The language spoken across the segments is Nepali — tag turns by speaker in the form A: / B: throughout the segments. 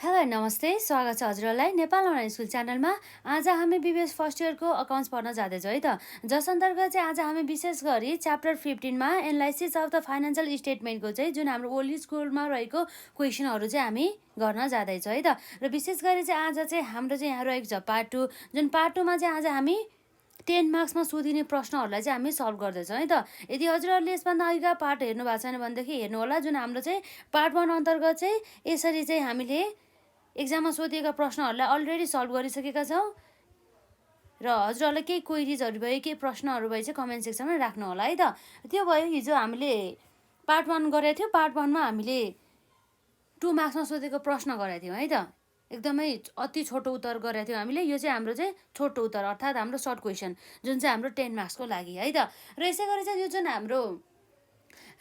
A: हेलो नमस्ते, स्वागत छ हजुरहरूलाई नेपाल अनलाइन स्कुल च्यानलमा। आज हामी बिबिएस फर्स्ट इयरको अकाउन्ट्स पढ्न जाँदैछौँ है त। जस अन्तर्गत चाहिँ आज हामी विशेष गरी च्याप्टर 15मा एनालाइसिस अफ द फाइनेन्सियल स्टेटमेन्टको चाहिँ जुन हाम्रो ओल्ड स्कुलमा रहेको क्वेसनहरू चाहिँ हामी गर्न जाँदैछौँ है त। र विशेष गरी चाहिँ आज चाहिँ हाम्रो चाहिँ यहाँ रहेको छ पार्ट 2, जुन पार्ट 2मा चाहिँ आज हामी 10 मार्क्समा सोधिने प्रश्नहरूलाई चाहिँ हामी सल्भ गर्दैछौँ है त। यदि हजुरहरूले यसभन्दा अघिका पार्ट हेर्नु भएको छैन भनेदेखि हेर्नु होला। जुन हाम्रो चाहिँ पार्ट 1 अन्तर्गत चाहिँ यसरी चाहिँ हामीले एक्जाममा सोधिएका प्रश्नहरूलाई अलरेडी सल्भ गरिसकेका छौँ। र हजुरहरूलाई केही क्वेरिजहरू भयो, केही प्रश्नहरू भयो चाहिँ कमेन्ट सेक्सनमा राख्नु होला है त। त्यो भयो हिजो हामीले पार्ट 1 गरेको थियौँ। पार्ट 1मा हामीले 2 मार्क्समा सोधेको प्रश्न गरेको थियौँ है त। एकदमै अति छोटो उत्तर गरेको थियौँ हामीले। यो चाहिँ हाम्रो चाहिँ छोटो उत्तर अर्थात् हाम्रो सर्ट क्वेसन, जुन चाहिँ हाम्रो 10 मार्क्सको लागि है त। र यसै गरी चाहिँ यो जुन हाम्रो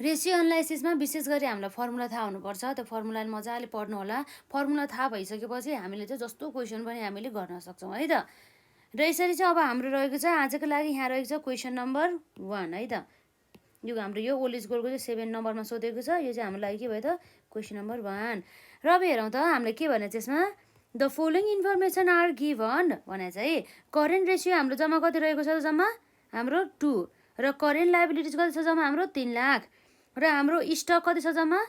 A: रेसियो एनालाइसिसमा विशेष गरी हामीलाई फर्मुला थाहा हुनुपर्छ। त्यो फर्मुला मजाले पढ्नु होला। फर्मुला थाहा भइसकेपछि हामीले चाहिँ जस्तो क्वेसन पनि हामीले गर्न सक्छौँ है त। र यसरी चाहिँ अब हाम्रो रहेको छ आजको लागि यहाँ रहेको छ क्वेसन नम्बर 1 है त। यो हाम्रो यो ओल्ड स्कुलको चाहिँ 7 नम्बरमा सोधेको छ। यो चाहिँ हाम्रो लागि के भयो त, क्वेसन नम्बर 1। र अब हेरौँ त हामीले के भने चाहिँ यसमा the following information are given भने चाहिँ करेन्ट रेसियो हाम्रो जम्मा कति रहेको छ, जम्मा हाम्रो 2। र करेन्ट लाइबिलिटिज कति छ, जम्मा हाम्रो 3 लाख। र हाम्रो स्टक कति छ, जम्मा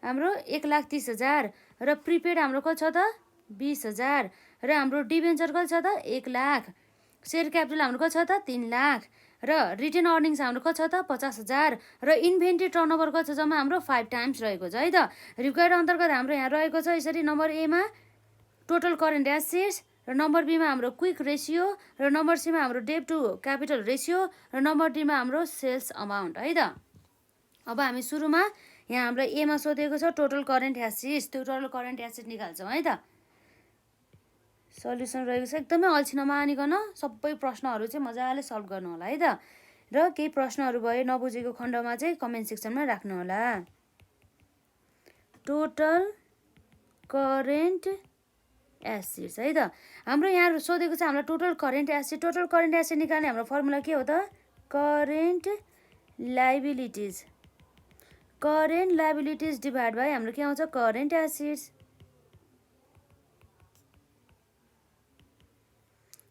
A: हाम्रो 1,30,000। र प्रिपेड हाम्रो कति छ त, 20,000। र हाम्रो डिभेन्चर कति छ त, 1 लाख। सेयर क्यापिटल हाम्रो कति छ त, 3 लाख। र रिटेन अर्निङ्स हाम्रो कति छ त, 50,000। र इन्भेन्ट्री टर्नओभर कति छ, जम्मा हाम्रो 5 टाइम्स रहेको छ है त। रिक्वायर्ड अन्तर्गत हाम्रो यहाँ रहेको छ यसरी नम्बर एमा टोटल करेन्ट एसेट्स, र नम्बर बीमा हाम्रो क्विक रेसियो, र नम्बर सीमा हाम्रो डेट टु क्यापिटल रेसियो, र नम्बर डीमा हाम्रो सेल्स अमाउन्ट है त। अब हामी सुरुमा यहाँ हाम्रो एमा सोधेको छ टोटल करेन्ट एसेट्स। त्यो टोटल करेन्ट एसेट निकाल्छौँ है त। सल्युसन रहेको छ, एकदमै अल्छी नमानिकन सबै प्रश्नहरू चाहिँ मजाले सल्भ गर्नु होला है त। र केही प्रश्नहरू भए नबुझेको खण्डमा चाहिँ कमेन्ट सेक्सनमा राख्नु होला। टोटल करेन्ट एसेट्स है त। हाम्रो यहाँ सोधेको छ हाम्रो total current asset. Total current asset निकाल्ने हाम्रो फर्मुला के हो त, current liabilities. Current liabilities divide by हाम्रो के आउँछ, current assets.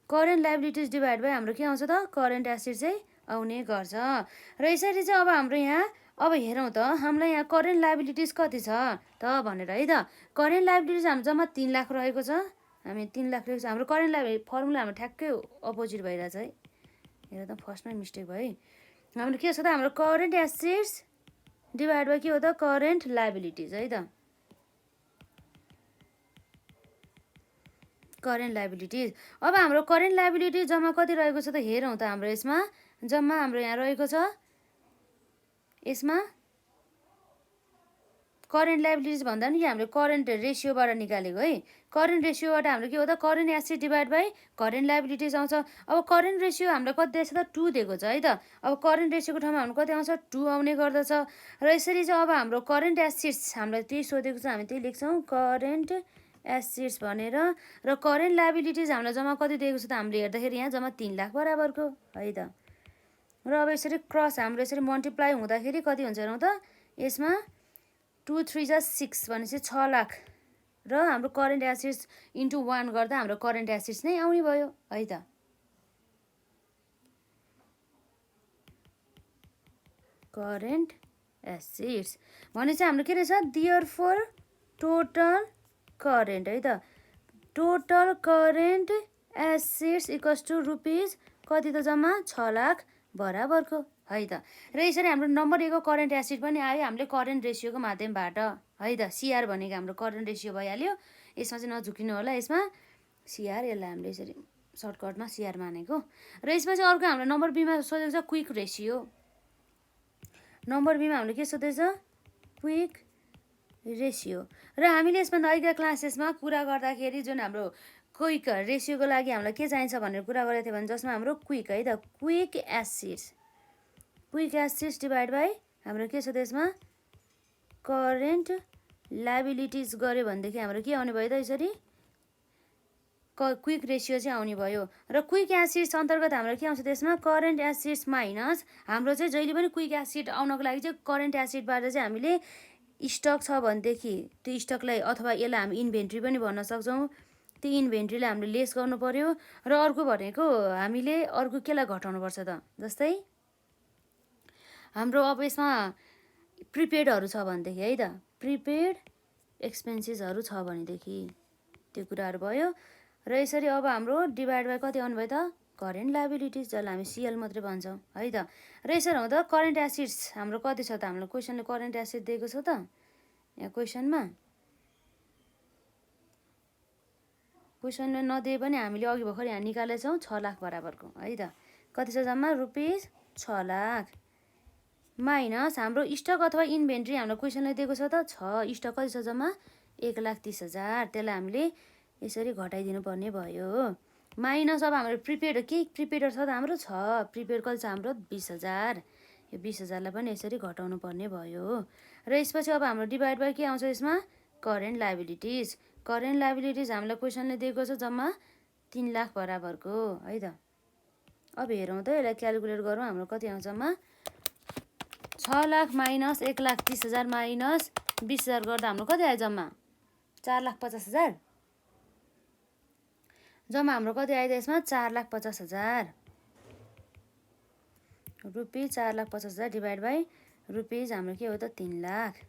A: Current liabilities divide by हाम्रो के आउँछ त, करेन्ट एसेट्स चाहिँ आउने गर्छ। र यसरी चाहिँ अब हाम्रो यहाँ अब हेरौँ त हामीलाई यहाँ करेन्ट लाइबिलिटिज कति छ त भनेर है त। करेन्ट लाइबिलिटिज हाम्रो जम्मा 3 लाख रहेको छ। हामी 3 लाख रहेको छ। हाम्रो करेन्ट लाइबिलिटी फर्मुला हाम्रो ठ्याक्कै अपोजिट भइरहेछ है। हेर त फर्स्टमै मिस्टेक भयो है। हाम्रो के छ त, हाम्रो करेन्ट एसेट्स डिभाइड बाई के हो त, करेन्ट लाइबिलिटिज है त। Current liabilities. अब हाम्रो करेन्ट लाइबिलिटिज जम्मा कति रहेको छ त हेरौँ त। हाम्रो यसमा जम्मा हाम्रो यहाँ रहेको छ, यसमा करेन्ट लाइबिलिटिज भन्दा पनि हामीले करेन्ट रेसियोबाट निकालेको है। करेन्ट रेसियोबाट हाम्रो के हो त, current asset divide by current liabilities आउँछ। अब करेन्ट रेसियो हाम्रो कति दिएको छ त, 2 दिएको छ है त। अब करेन्ट रेसियोको ठाउँमा हाम्रो कति आउँछ, 2 आउने गर्दछ। र यसरी चाहिँ अब हाम्रो करेन्ट एसेट्स हामीलाई त्यही सोधेको छ, हामी त्यही लेख्छौँ करेन्ट एसेट्स भनेर। र करेन्ट लाइबिलिटिज हामीलाई जम्मा कति दिएको छ त, हामीले हेर्दाखेरि यहाँ जम्मा 3 लाख बराबरको है त। र अब यसरी क्रस हाम्रो यसरी मल्टिप्लाई हुँदाखेरि कति हुन्छ हेरौँ त। यसमा 2 3 जा 6 भनेपछि 6 लाख। र हाम्रो करेन्ट एसेट्स इन्टु 1 गर्दा हाम्रो करेन्ट एसेट्स नै आउने भयो है त। करेन्ट एसेट्स भने चाहिँ हाम्रो के रहेछ, देयरफोर टोटल करेन्ट है त। Total current assets equals to rupees कति त, जम्मा 6 लाख बराबरको है त। र यसरी हाम्रो नम्बर एको करेन्ट एसेट पनि आयो हामीले करेन्ट रेसियोको माध्यमबाट है त। सिआर भनेको हाम्रो करेन्ट रेसियो भइहाल्यो। यसमा चाहिँ नझुकिनु होला। यसमा सिआर, यसलाई हामीले यसरी सर्टकटमा सिआर मानेको। र यसमा चाहिँ अर्को हाम्रो नम्बर बीमा सोधेको छ क्विक रेसियो। नम्बर बीमा हामीले के सोधेछ, क्विक रेसियो। र हामीले यसभन्दा अघिका क्लासेसमा कुरा गर्दाखेरि जुन हाम्रो क्विक रेसियोको लागि हामीलाई के चाहिन्छ भनेर कुरा गरेको थियो भने जसमा हाम्रो क्विक है त, quick assets. Quick assets divide by हाम्रो के छ त्यसमा, करेन्ट लाइबिलिटिज गऱ्यो भनेदेखि हाम्रो के आउने भयो त, यसरी क्विक रेसियो चाहिँ आउने भयो। र क्विक एसेट्स अन्तर्गत हाम्रो के आउँछ त्यसमा, करेन्ट एसेट्स माइनस हाम्रो चाहिँ जहिले पनि क्विक एसेट आउनको लागि चाहिँ करेन्ट एसेटबाट चाहिँ हामीले स्टक छ भनेदेखि त्यो स्टकलाई अथवा यसलाई हामी इन्भेन्ट्री पनि भन्न सक्छौँ। त्यो इन्भेन्ट्रीलाई हामीले लेस गर्नु पर्यो। र अर्को भनेको हामीले अर्को केलाई घटाउनुपर्छ त, जस्तै हाम्रो अब यसमा प्रिपेडहरू छ भनेदेखि है त, प्रिपेड एक्सपेन्सेसहरू छ भनेदेखि त्यो कुराहरू भयो। र यसरी अब हाम्रो डिभाइड बाई कति आउनु भयो त, करेन्ट लाइबिलिटिज, जसलाई हामी सिएल मात्रै भन्छौँ है त। र यसरी हुँदा करेन्ट एसिड्स हाम्रो कति छ त, हामीलाई क्वेसनले करेन्ट एसिड दिएको छ त यहाँ क्वेसनले नदिए पनि हामीले अघि भर्खर यहाँ निकालेछौँ 6 लाख बराबरको है त। कति छ जम्मा, रुपिस 6 लाख माइनस हाम्रो स्टक अथवा इन्भेन्ट्री हाम्रो क्वेसनले दिएको छ त 6, स्टक कति छ जम्मा 1,30,000, त्यसलाई हामीले यसरी घटाइदिनु पर्ने भयो। माइनस अब हाम्रो प्रिपेड के प्रिपेड छ त हाम्रो 6, प्रिपेड कति छ हाम्रो 20,000, यो 20,000लाई पनि यसरी घटाउनु पर्ने भयो। र यसपछि अब हाम्रो डिभाइड बाई के आउँछ यसमा, करेन्ट लाइबिलिटिज। करेन्ट लाइबिलिटिज हामीलाई क्वेसनले दिएको छ जम्मा 3 लाख बराबरको है त। अब हेरौँ त यसलाई क्यालकुलेट गरौँ, हाम्रो कति आउँछ जम्मा 6 लाख माइनस 1,30,000 माइनस 20,000 गर्दा हाम्रो कति आयो जम्मा 4,50,000। जम्मा हाम्रो कति आयो त यसमा 4,50,000 रुपिस, 4,50,000 डिभाइड बाई रुपिस हाम्रो के हो त 3 लाख।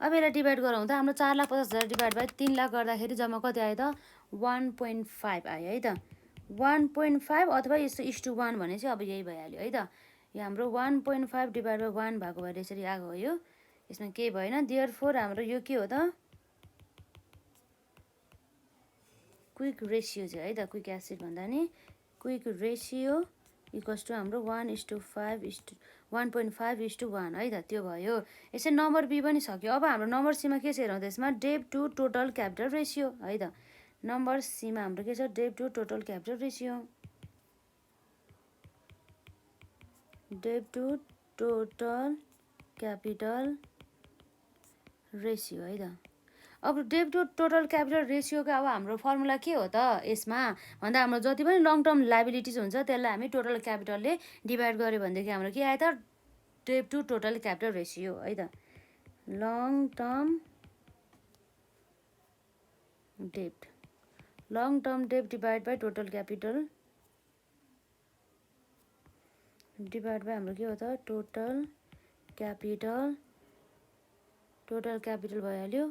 A: अब यसलाई डिभाइड गरौँ त हाम्रो 4,50,000 डिभाइड बाई 3 लाख गर्दाखेरि जम्मा कति आयो त 1.5 आयो है त। 1.5 अथवा यस्तो इस टु 1 भने चाहिँ अब यही भइहाल्यो है त। यो हाम्रो 1.5 डिभाइड बाई 1 भएको भएर यसरी आएको हो। यो यसमा केही भएन, देयरफोर हाम्रो यो के हो त क्विक रेसियो चाहिँ है त, क्विक एसिड भन्दा नि क्विक रेसियो इक्वल्स टु हाम्रो 1:5:1.5:1 है त, त्यो भयो। यसै नम्बर बी पनि सक्यो। अब हाम्रो नम्बर सीमा के छ हेरौँ त, यसमा debt to total capital ratio है त। नम्बर सीमा हाम्रो के छ, debt to total capital ratio, debt to total capital ratio है त। अब डेट टु टोटल क्यापिटल रेसियोको अब हाम्रो फर्मुला के हो त यसमा भन्दा हाम्रो जति पनि लङ टर्म लाइबिलिटिज हुन्छ त्यसलाई हामी टोटल क्यापिटलले डिभाइड गऱ्यो भनेदेखि हाम्रो के आयो त debt to total capital ratio है त। Long term debt divide by total capital divide by हाम्रो के हो त टोटल क्यापिटल भइहाल्यो,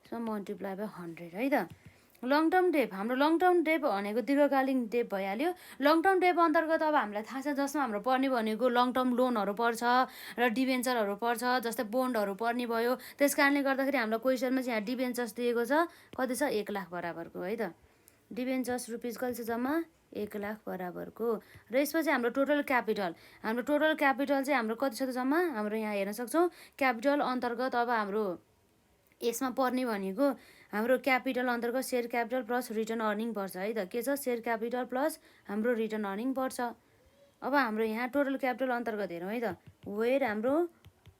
A: मल्टिप्लाई बाई 100 है त। लङ टर्म डेप हाम्रो लङ टर्म डेप भनेको दीर्घकालीन डेप भइहाल्यो। लङ टर्म डेप अन्तर्गत अब हामीलाई थाहा छ जसमा हाम्रो पर्ने भनेको लङ टर्म लोनहरू पर्छ र डिभेन्चरहरू पर्छ, जस्तै बोन्डहरू पर्ने भयो। त्यस कारणले गर्दाखेरि हाम्रो क्वेसनमा चाहिँ यहाँ डिभेन्चर्स दिएको छ कति छ 1 लाख बराबरको है त। डिभेन्चर्स रुपिस कति छ जम्मा 1 लाख बराबरको। र यसपछि हाम्रो टोटल क्यापिटल चाहिँ हाम्रो कति छ त जम्मा, हाम्रो यहाँ हेर्न सक्छौँ क्यापिटल अन्तर्गत अब हाम्रो यसमा पर्ने भनेको हाम्रो क्यापिटल अन्तर्गत share capital plus return earning पर्छ है त। के छ सेयर क्यापिटल प्लस हाम्रो रिटर्न अर्निङ पर्छ। अब हाम्रो यहाँ टोटल क्यापिटल अन्तर्गत हेरौँ है त, वेयर हाम्रो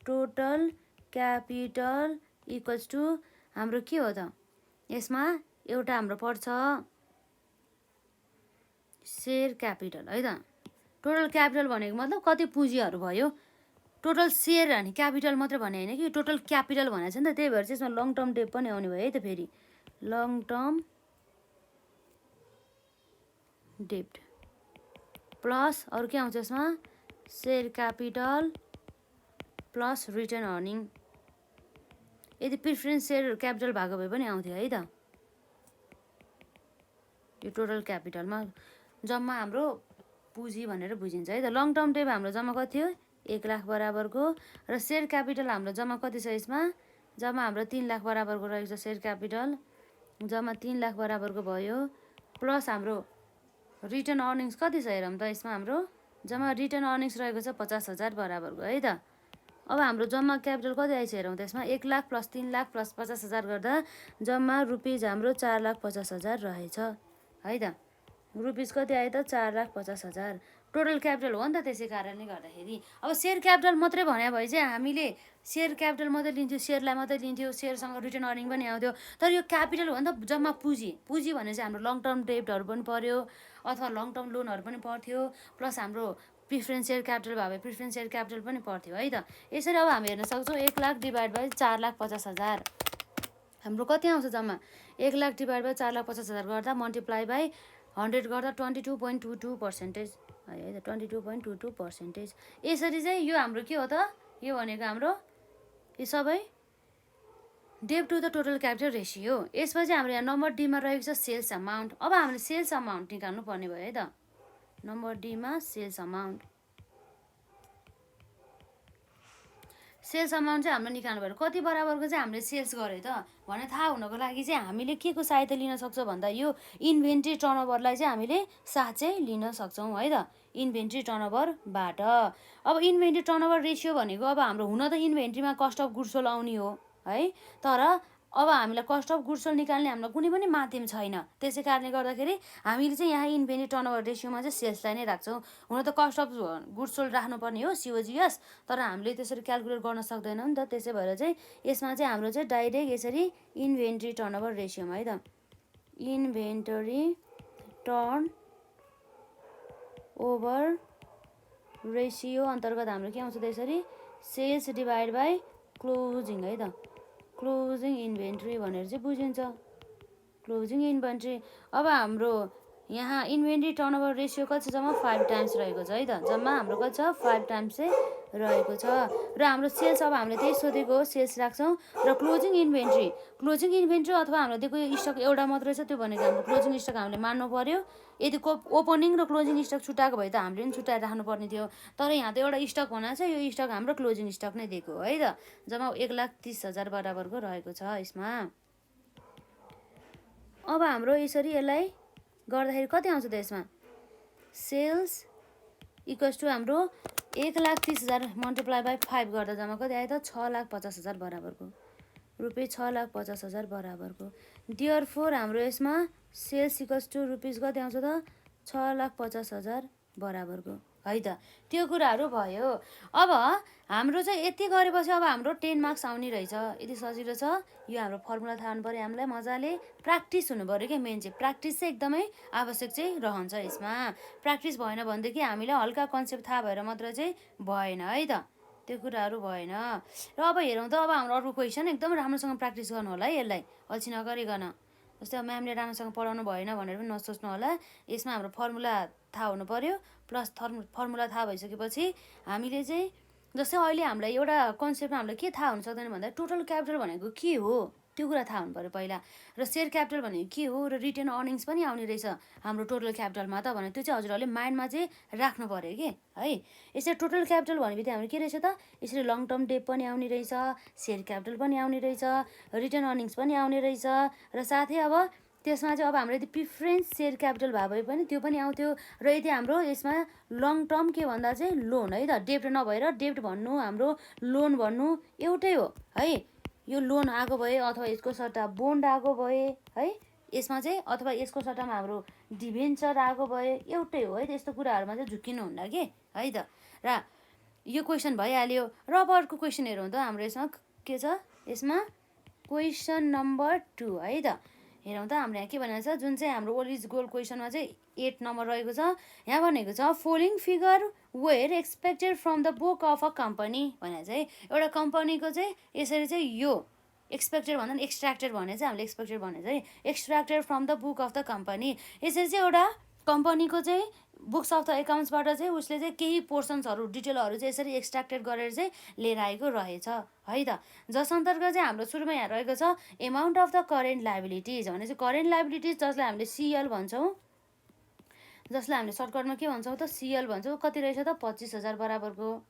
A: टोटल क्यापिटल इक्वल्स टु हाम्रो के हो त यसमा एउटा हाम्रो पर्छ सेयर क्यापिटल है त। टोटल क्यापिटल भनेको मतलब कति पुँजीहरू भयो, टोटल सेयर अनि क्यापिटल मात्रै भने होइन कि टोटल क्यापिटल भनेको छ नि त, त्यही भएर चाहिँ यसमा लङ टर्म डेप पनि आउने भयो है त। फेरि लङ टर्म डेप्ट प्लस अरू के आउँछ यसमा share capital plus return earning. यदि प्रिफरेन्स सेयर क्यापिटल भएको भए पनि आउँथ्यो है त। यो टोटल क्यापिटलमा जम्मा हाम्रो पुँजी भनेर बुझिन्छ है त। लङ टर्म डेप हाम्रो जम्मा कति थियो 1 लाख बराबरको, र सेयर क्यापिटल हाम्रो जम्मा कति छ यसमा जम्मा हाम्रो 3 लाख बराबरको रहेको छ सेयर क्यापिटल, जम्मा 3 लाख बराबरको भयो। प्लस हाम्रो रिटर्न अर्निङ्स कति छ हेरौँ त, यसमा हाम्रो जम्मा रिटर्न अर्निङ्स रहेको छ 50,000 बराबरको है त। अब हाम्रो जम्मा क्यापिटल कति आइछ हेरौँ त, यसमा 1 लाख प्लस 3 लाख प्लस 50,000 गर्दा जम्मा रुपिस हाम्रो 4,50,000 रहेछ है त। रुपिस कति आयो त 4,50,000 टोटल क्यापिटल हो नि त। त्यसै कारणले गर्दाखेरि अब सेयर क्यापिटल मात्रै भने भए चाहिँ हामीले सेयर क्यापिटल मात्रै लिन्थ्यो, सेयरलाई मात्रै लिन्थ्यो, सेयरसँग रिटर्न अर्निङ पनि आउँथ्यो। तर यो क्यापिटल हो नि त जम्मा पुँजी भने चाहिँ हाम्रो लङ टर्म डेप्टहरू पनि पर्यो अथवा लङ टर्म लोनहरू पनि पर्थ्यो, प्लस हाम्रो प्रिफरेन्स सेयर क्यापिटल भए भए प्रिफरेन्स सेयर क्यापिटल पनि पर्थ्यो है त। यसरी अब हामी हेर्न सक्छौँ 1 लाख डिभाइड बाई 4,50,000 हाम्रो कति आउँछ जम्मा 1 लाख डिभाइड बाई 4,50,000 गर्दा मल्टिप्लाई बाई 100 गर्दा 22.22% है त 22.22%। यसरी चाहिँ यो हाम्रो के हो त, यो भनेको हाम्रो यो सबै डेब्ट to the total capital ratio. यसपछि हाम्रो यहाँ नम्बर डीमा रहेको छ सेल्स अमाउन्ट। अब हामीले सेल्स अमाउन्ट निकाल्नु पर्ने भयो है त। नम्बर डीमा सेल्स अमाउन्ट, सेल्स अमाउन्ट चाहिँ हाम्रो निकाल्नु पर्यो। कति बराबरको चाहिँ हामीले सेल्स गऱ्यो त भनेर थाहा हुनको लागि चाहिँ हामीले के को सहायता लिन सक्छौँ भन्दा यो इन्भेन्ट्री टर्नओभरलाई चाहिँ हामीले साथ चाहिँ लिन सक्छौँ है त, इन्भेन्ट्री टर्नओभरबाट। अब इन्भेन्ट्री टर्नओभर रेसियो भनेको अब हाम्रो हुन त इन्भेन्ट्रीमा कस्ट अफ गुड्स सोल्ड आउने हो है, तर अब हामीलाई कस्ट अफ गुड्स सोल्ड निकाल्ने हाम्रो कुनै पनि माध्यम छैन। त्यसै कारणले गर्दाखेरि हामीले चाहिँ यहाँ इन्भेन्ट्री टर्नओभर रेसियोमा चाहिँ सेल्सलाई नै राख्छौँ। हुन त कस्ट अफ गुड्स सोल्ड राख्नुपर्ने हो सिओजिएस, तर हामीले त्यसरी क्यालकुलेट गर्न सक्दैनौँ नि त। त्यसै भएर चाहिँ यसमा चाहिँ हाम्रो चाहिँ डाइरेक्ट यसरी इन्भेन्ट्री टर्नओभर रेसियोमा है त, इन्भेन्टरी टर्न ओभर रेसियो अन्तर्गत हाम्रो के आउँछ त यसरी सेल्स डिभाइड बाई क्लोजिङ है त, क्लोजिङ इन्भेन्ट्री भनेर चाहिँ बुझिन्छ, क्लोजिङ इन्भेन्ट्री। अब हाम्रो यहाँ इन्भेन्ट्री टर्नओभर रेसियो कति छ जम्मा 5 टाइम्स रहेको छ है त, जम्मा हाम्रो कति छ 5 टाइम्स चाहिँ रहेको छ। र हाम्रो सेल्स अब हामीले त्यही सोधेको हो, सेल्स राख्छौँ। र क्लोजिङ इन्भेन्ट्री, क्लोजिङ इन्भेन्ट्री अथवा हाम्रो दिएको स्टक एउटा मात्रै छ त्यो भनेको हाम्रो क्लोजिङ स्टक हामीले मान्नु पर्यो। यदि ओपनिङ र क्लोजिङ स्टक छुट्याएको भए त हामीले पनि छुट्याएर राख्नुपर्ने थियो, तर यहाँ त एउटा स्टक बनाएको छ, यो स्टक हाम्रो क्लोजिङ स्टक नै दिएको हो है त। जम्मा 1,30,000 बराबरको रहेको छ यसमा। अब हाम्रो यसरी यसलाई गर्दाखेरि कति आउँछ त यसमा सेल्स इक्वल्स टु हाम्रो 1,30,000 मल्टिप्लाई बाई 5 गर्दा जम्मा कति आयो त 6,50,000 बराबरको, रुपियाँ 6,50,000 बराबरको। डियरफोर हाम्रो यसमा सेल्स इक्वल्स टु रुपिस कति आउँछ त 6,50,000 बराबरको है त। त्यो कुराहरू भयो। अब हाम्रो चाहिँ यति गरेपछि अब हाम्रो 10 मार्क्स आउने रहेछ। यति सजिलो छ। यो हाम्रो फर्मुला थाहा हुनु पऱ्यो हामीलाई, मजाले प्र्याक्टिस हुनु पऱ्यो क्या। मेन चाहिँ प्र्याक्टिस चाहिँ एकदमै आवश्यक चाहिँ रहन्छ यसमा। प्र्याक्टिस भएन भनेदेखि हामीलाई हल्का कन्सेप्ट थाहा भएर मात्र चाहिँ भएन है त, त्यो कुराहरू भएन। र अब हेरौँ त, अब हाम्रो अर्को क्वेसन एकदम राम्रोसँग प्र्याक्टिस गर्नु होला है, यसलाई अल्छी नगरिकन। जस्तै अब म्यामले राम्रोसँग पढाउनु भएन भनेर पनि नसोच्नु होला। यसमा हाम्रो फर्मुला थाहा हुनु पऱ्यो, प्लस फर्मुला थाहा भइसकेपछि हामीले चाहिँ जस्तै अहिले हामीलाई एउटा कन्सेप्टमा हामीलाई के थाहा हुन सक्दैन भन्दा टोटल क्यापिटल भनेको के हो त्यो कुरा थाहा हुनु पऱ्यो पहिला, र सेयर क्यापिटल भनेको के हो, र रिटेन अर्निङ्स पनि आउने रहेछ हाम्रो टोटल क्यापिटलमा त भने त्यो चाहिँ हजुरहरूले माइन्डमा चाहिँ राख्नु पऱ्यो कि है। यसरी टोटल क्यापिटल भनेपछि हाम्रो के रहेछ त यसरी लङ टर्म डेट पनि आउने रहेछ, सेयर क्यापिटल पनि आउने रहेछ, रिटेन अर्निङ्स पनि आउने रहेछ, र साथै अब त्यसमा चाहिँ अब हाम्रो यदि प्रिफरेन्स सेयर क्यापिटल भए भए पनि त्यो पनि आउँथ्यो। र यदि हाम्रो यसमा लङ टर्म के भन्दा चाहिँ लोन है त, डेब्ट नभएर डेब्ट भन्नु हाम्रो लोन भन्नु एउटै हो है। यो लोन आएको भए अथवा यसको सट्टा बोन्ड आएको भए है यसमा चाहिँ, अथवा यसको सट्टामा हाम्रो डिभेन्चर आएको भए एउटै हो है त। यस्तो कुराहरूमा चाहिँ झुक्किनुहुन्न कि है त। र यो क्वेसन भइहाल्यो। र अब अर्को क्वेसन हेरौँ त हाम्रो यसमा के छ, यसमा क्वेसन नम्बर 2 है त। हेरौँ त हाम्रो यहाँ के भनेको छ, जुन चाहिँ हाम्रो ओल्ड इज गोल्ड क्वेसनमा चाहिँ 8 नम्बर रहेको छ। यहाँ भनेको छ following figure were expected from the book of a company भनेर चाहिँ एउटा कम्पनीको चाहिँ यसरी चाहिँ यो एक्सपेक्टेड भन्दा पनि एक्सट्र्याक्टेड भने चाहिँ हामीले एक्सपेक्टेड भने चाहिँ extracted from the book of the company. यसरी चाहिँ एउटा कम्पनीको चाहिँ बुक्स अफ द एकाउन्ट्सबाट चाहिँ उसले चाहिँ केही पोर्सन्सहरू डिटेलहरू चाहिँ यसरी एक्सट्र्याक्टेड गरेर चाहिँ लिएर आएको रहेछ है त। जस अन्तर्गत चाहिँ हाम्रो सुरुमा यहाँ रहेको छ amount of the current liabilities भने चाहिँ करेन्ट लाइबिलिटिज जसलाई हामीले सिएल भन्छौँ, जसलाई हामीले सर्टकटमा के भन्छौँ त सिएल भन्छौँ, कति रहेछ त 25,000 बराबरको।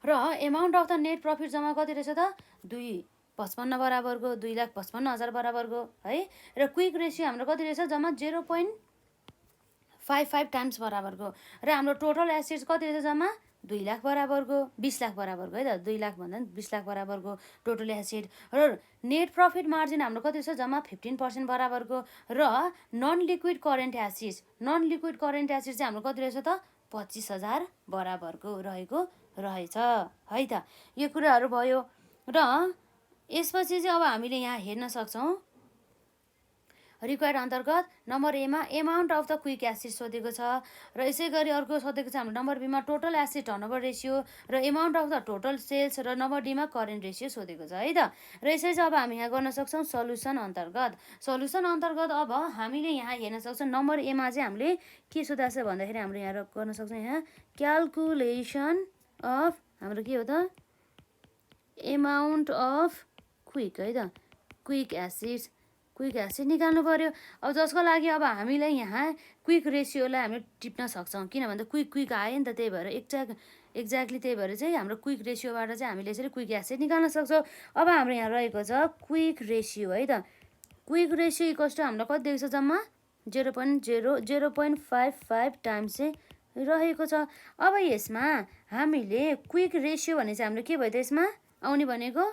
A: र amount of the net profit जम्मा कति रहेछ त 255 बराबरको, 2,55,000 बराबरको है। र क्विक रेसियो हाम्रो कति रहेछ जम्मा 0.55 टाइम्स बराबरको। र हाम्रो टोटल एसेट्स कति रहेछ जम्मा 2 लाख बराबरको, 20 लाख बराबरको है त, 2 लाख भन्दा 20 लाख बराबरको टोटल एसेट। र नेट प्रफिट मार्जिन हाम्रो कति छ जम्मा 15% बराबरको। र non liquid current assets, non liquid current assets चाहिँ हाम्रो कति रहेछ त 25,000 बराबरको रहेको रहेछ है त। यो कुराहरू भयो। र यसपछि चाहिँ अब हामीले यहाँ हेर्न सक्छौँ रिक्वायर्ड अन्तर्गत नम्बर एमा amount of the quick acid सोधेको छ र यसै गरी अर्को सोधेको छ हाम्रो नम्बर बीमा टोटल एसिड टर्नओभर रेसियो र amount of the total sales र नम्बर डीमा करेन्ट रेसियो सोधेको छ है त। र यसरी चाहिँ अब हामी यहाँ गर्न सक्छौँ सल्युसन अन्तर्गत अब हामीले यहाँ हेर्न सक्छौँ नम्बर एमा चाहिँ हामीले के सोधेको छ भन्दाखेरि हाम्रो यहाँ गर्न सक्छौँ यहाँ क्यालकुलेसन अफ हाम्रो के हो त एमाउन्ट अफ क्विक है त क्विक एसिड निकाल्नु पर्यो। अब जसको लागि अब हामीलाई यहाँ क्विक रेसियोलाई हामीले टिप्न सक्छौँ किनभने क्विक आयो नि त, त्यही भएर एक्ज्याक्टली त्यही भएर चाहिँ हाम्रो क्विक रेसियोबाट चाहिँ हामीले यसरी क्विक एसिड निकाल्न सक्छौँ। अब हाम्रो यहाँ रहेको छ क्विक रेसियो है त। क्विक रेसियो इक्वल्स टु हाम्रो कति दिएको छ जम्मा 0.55 टाइम्स चाहिँ रहेको छ। अब यसमा हामीले क्विक रेसियो भने चाहिँ हाम्रो के भयो त यसमा आउने भनेको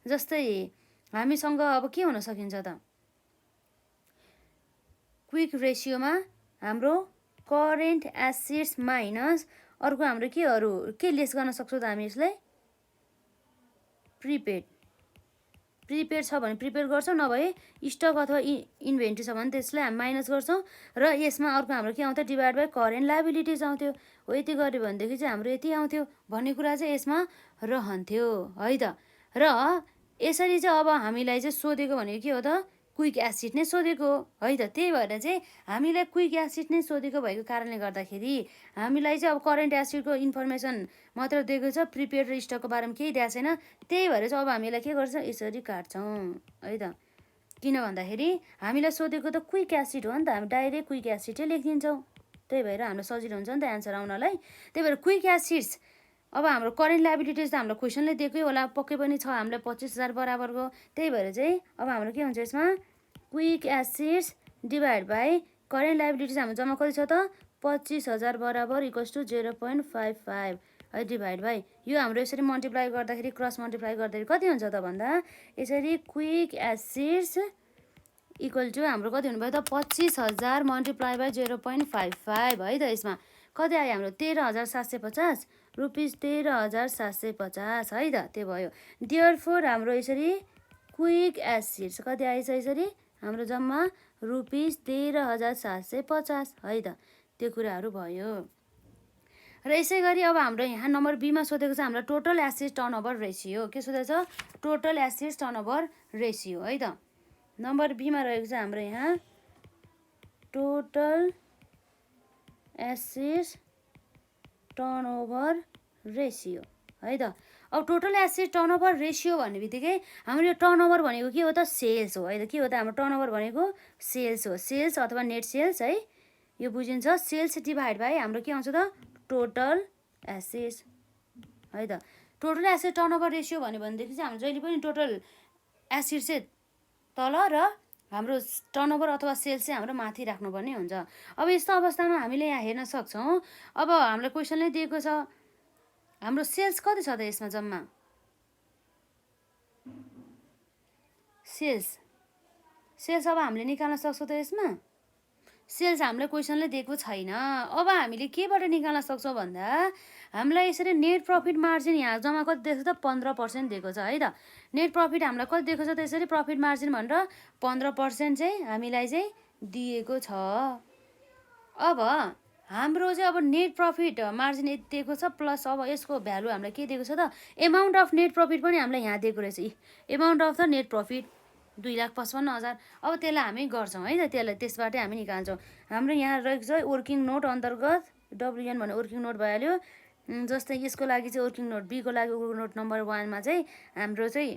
A: जस्तै हामीसँग अब के हुन सकिन्छ त क्विक रेसियोमा हाम्रो करेन्ट एसिड्स माइनस अर्को हाम्रो के लेस गर्न सक्छौँ त हामी यसलाई प्रिपेड छ भने प्रिपेड गर्छौँ, नभए स्टक अथवा इन्भेन्ट्री छ भने त्यसलाई हामी माइनस गर्छौँ र यसमा अर्को हाम्रो के आउँथ्यो डिभाइड बाई करेन्ट लाइबिलिटिज आउँथ्यो। हो यति गऱ्यो भनेदेखि चाहिँ हाम्रो यति आउँथ्यो भन्ने कुरा चाहिँ यसमा रहन्थ्यो है त। र यसरी चाहिँ अब हामीलाई चाहिँ सोधेको भनेको के हो त क्विक एसिड नै सोधेको है त। त्यही भएर चाहिँ हामीलाई क्विक एसिड नै सोधेको भएको कारणले गर्दाखेरि हामीलाई चाहिँ अब करेन्ट एसिडको इन्फर्मेसन मात्र दिएको छ, प्रिपेड र स्टकको बारेमा केही दिएको छैन। त्यही भएर चाहिँ अब हामीलाई के गर्छ यसरी काट्छौँ है त। किन भन्दाखेरि हामीलाई सोधेको त क्विक एसिड हो नि त, हामी डाइरेक्ट क्विक एसिडै लेखिदिन्छौँ, त्यही भएर हामीलाई सजिलो हुन्छ नि त एन्सर आउनलाई। त्यही भएर क्विक एसिड्स अब हाम्रो करेन्ट लाइबिलिटिज त हाम्रो क्वेसनले दिएकै होला, पक्कै पनि छ हामीलाई 25,000 बराबरको। त्यही भएर चाहिँ अब हाम्रो के हुन्छ यसमा quick acids divide by current liabilities हाम्रो जम्मा कति छ त 25,000 बराबर इक्वल्स टु 0.55 है डिभाइड बाई यो हाम्रो यसरी मल्टिप्लाई गर्दाखेरि क्रस मल्टिप्लाई गर्दाखेरि कति हुन्छ त भन्दा यसरी क्विक एसिड्स इक्वल टु हाम्रो कति हुनुभयो त 25,000 मल्टिप्लाई बाई 0.55 है त। यसमा कति आयो हाम्रो 13,750 रुपिस 13,750 है त, त्यो भयो। देयरफोर हाम्रो यसरी क्विक एसिड्स कति आएछ यसरी हाम्रो जम्मा रुपिस 13,750 है त, त्यो कुराहरू भयो। र यसै गरी अब हाम्रो यहाँ नम्बर बीमा सोधेको छ हाम्रो टोटल एसिड टर्नओभर रेसियो। के सोधेको छ टोटल एसिड टर्नओभर रेसियो है त। नम्बर बीमा रहेको छ हाम्रो यहाँ टोटल एसिड टर्नओभर रेसियो है त। अब टोटल एसिड टर्नओभर रेसियो भन्ने बित्तिकै हाम्रो यो टर्नओभर भनेको के हो त सेल्स हो है त। के हो त हाम्रो टर्नओभर भनेको सेल्स हो, सेल्स अथवा नेट सेल्स है, यो बुझिन्छ। सेल्स डिभाइड बाई हाम्रो के आउँछ त टोटल एसिड है त। टोटल एसिड टर्नओभर रेसियो भन्यो भनेदेखि चाहिँ हाम्रो जहिले पनि टोटल एसिड चाहिँ तल र हाम्रो टर्नओभर अथवा सेल्स चाहिँ हाम्रो माथि राख्नुपर्ने हुन्छ। अब यस्तो अवस्थामा हामीले यहाँ हेर्न सक्छौँ अब हामीलाई क्वेसनले दिएको छ हाम्रो सेल्स कति छ त यसमा जम्मा सेल्स अब हामीले निकाल्न सक्छौँ त यसमा सेल्स हामीलाई क्वेसनले दिएको छैन। अब हामीले केबाट निकाल्न सक्छौँ भन्दा हामीलाई यसरी नेट प्रफिट मार्जिन यहाँ जम्मा कति दिएको छ त 15% दिएको छ है त। नेट प्रफिट हामीलाई कति दिएको छ त यसरी प्रफिट मार्जिन भनेर 15% चाहिँ हामीलाई चाहिँ दिएको छ। अब हाम्रो चाहिँ अब नेट प्रफिट मार्जिन यति दिएको छ प्लस अब यसको भ्यालु हामीलाई के दिएको छ त एमाउन्ट अफ नेट प्रफिट पनि हामीलाई यहाँ दिएको रहेछ। Amount of the net profit 2,55,000। अब त्यसलाई हामी गर्छौँ है त, त्यसबाटै हामी निकाल्छौँ। हाम्रो यहाँ रहेको छ वर्किङ नोट अन्तर्गत WN भने वर्किङ नोट भइहाल्यो। जस्तै यसको लागि चाहिँ वर्किङ नोट बीको लागि वर्किङ नोट नम्बर 1 मा चाहिँ हाम्रो चाहिँ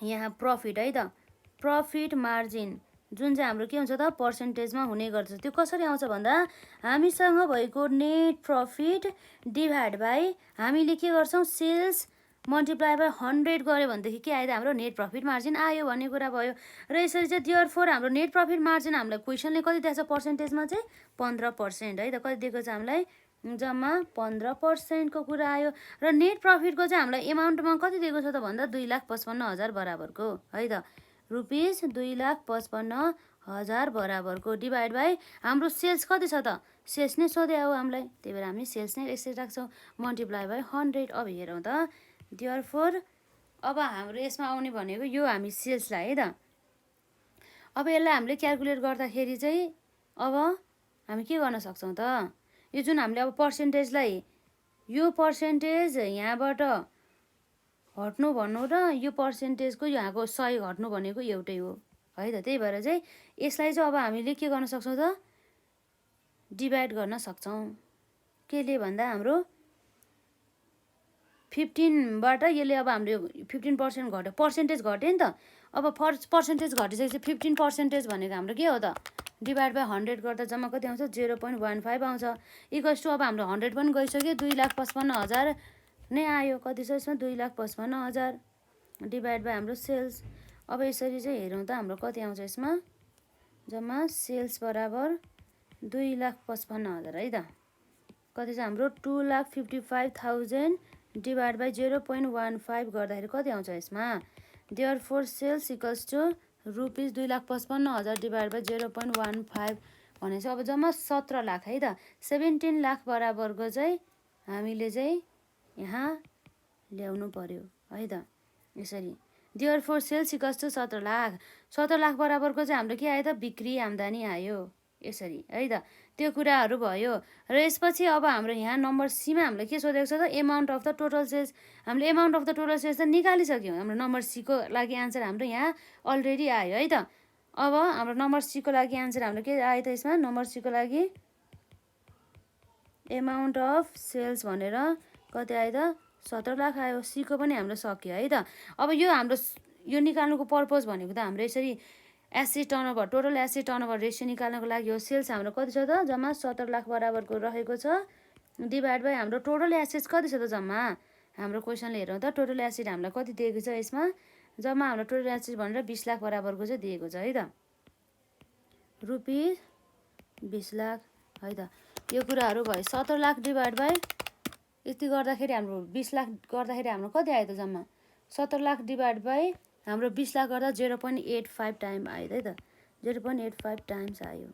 A: यहाँ प्रफिट है त, प्रफिट मार्जिन जुन चाहिँ हाम्रो के हुन्छ त पर्सेन्टेजमा हुने गर्छ। त्यो कसरी आउँछ भन्दा हामीसँग भएको नेट प्रफिट डिभाइड बाई हामीले के गर्छौँ सेल्स मल्टिप्लाई बाई 100 गऱ्यो भनेदेखि के आयो त हाम्रो नेट प्रफिट मार्जिन आयो भन्ने कुरा भयो। र यसरी चाहिँ देयरफोर हाम्रो नेट प्रफिट मार्जिन हामीलाई क्वेसनले कति दिएको छ पर्सेन्टेजमा चाहिँ 15% है त। कति दिएको छ हामीलाई जम्मा 15% को कुरा आयो। र नेट प्रफिटको चाहिँ हामीलाई एमाउन्टमा कति दिएको छ त भन्दा 2,55,000 बराबरको है त, रुपिस 2,55,000 बराबरको डिभाइड बाई हाम्रो सेल्स कति छ त सेल्स नै सोधे हो हामीलाई, त्यही भएर हामी सेल्स नै यसरी राख्छौँ मल्टिप्लाई बाई 100। अब हेरौँ त देयरफोर अब हाम्रो यसमा आउने भनेको यो हामी सेल्सलाई है त। अब यसलाई हामीले क्यालकुलेट गर्दाखेरि चाहिँ अब हामी के गर्न सक्छौँ त, यो जुन हामीले अब पर्सेन्टेजलाई यो पर्सेन्टेज यहाँबाट हट्नु भन्नु र यो पर्सेन्टेजको यहाँको 100 घट्नु भनेको एउटै हो है त। त्यही भएर चाहिँ यसलाई चाहिँ अब हामीले के गर्न सक्छौँ त, डिभाइड गर्न सक्छौँ। केले भन्दा हाम्रो 15बाट यसले अब हाम्रो 15% घट्यो, पर्सेन्टेज घट्यो नि त। अब पर्सेन्टेज घटिसकेपछि 15% भनेको हाम्रो के हो त, डिभाइड बाई 100 गर्दा जम्मा कति आउँछ, 0.15 आउँछ। इक्वल्स टु अब हाम्रो 100 पनि गइसक्यो, 2,55,000 नै आयो। कति छ यसमा, 2,55,000 डिभाइड बाई हाम्रो सेल्स। अब यसरी चाहिँ हेरौँ त हाम्रो कति आउँछ यसमा, जम्मा सेल्स बराबर 2,55,000 है त। कति छ हाम्रो 2,55,000 डिभाइड बाई 0.15 गर्दाखेरि कति आउँछ यसमा, therefore sales equals to rupees 2,55,000 divide by 0.15 भनेपछि अब जम्मा 17 लाख है त। 17 लाख बराबरको चाहिँ हामीले चाहिँ यहाँ ल्याउनु पर्यो है त। यसरी therefore sales equals to 17 lakh, 17 lakh बराबरको चाहिँ हाम्रो के आयो त, बिक्री आम्दानी आयो। यसरी है त, त्यो कुराहरू भयो। र यसपछि अब हाम्रो यहाँ नम्बर सीमा हामीले के सोधेको छ त, amount of the total sales. हामीले amount of the total sales त निकालिसक्यौँ। हाम्रो नम्बर सीको लागि आन्सर हाम्रो यहाँ अलरेडी आयो है त। अब हाम्रो नम्बर सीको लागि आन्सर हाम्रो के आयो त, यसमा नम्बर सीको लागि एमाउन्ट अफ सेल्स भनेर कति आयो त, 17 लाख आयो। सीको पनि हाम्रो सक्यो है त। अब यो हाम्रो यो निकाल्नुको पर्पज भनेको त हाम्रो यसरी asset turnover, total asset turnover ratio निकाल्नको लागि हो। सेल्स हाम्रो कति छ त, जम्मा 17 लाख बराबरको रहेको छ, डिभाइड बाई हाम्रो टोटल एसेट्स कति छ त जम्मा। हाम्रो क्वेसनले हेरौँ त, टोटल एसेट हामीलाई कति दिएको छ यसमा, जम्मा हाम्रो टोटल एसेट भनेर 20 लाख बराबरको चाहिँ दिएको छ है त, रुपिस 20 लाख है त। यो कुराहरू भयो। 17 लाख डिभाइड बाई यति गर्दाखेरि हाम्रो 20 लाख गर्दाखेरि हाम्रो कति आयो त जम्मा, 17 लाख डिभाइड बाई हाम्रो 20 लाख गर्दा 0.85 टाइम आयो है त, 0.85 टाइम्स आयो।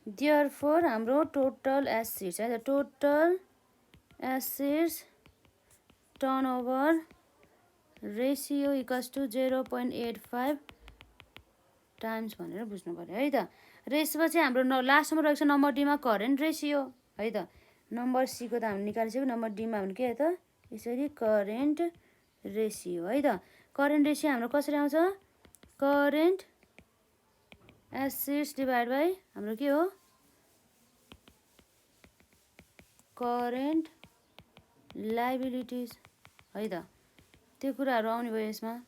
A: देयरफोर हाम्रो टोटल एसेट्स है त, total assets turnover ratio equals to 0.85 times भनेर बुझ्नु पर्यो है त। र यसपछि हाम्रो लास्टमा रहेको छ नम्बर डीमा करेन्ट रेसियो है त। नम्बर सीको त हामीले निकालिसक्यो, नम्बर डीमा हाम्रो के हो त, यसरी करेन्ट रेसियो है त। करेन्ट रेसियो हाम्रो कसरी आउँछ, करेन्ट एसेट्स डिभाइड बाई हाम्रो के हो, करेन्ट लाइबिलिटिज है त। त्यो कुराहरू आउने भयो यसमा।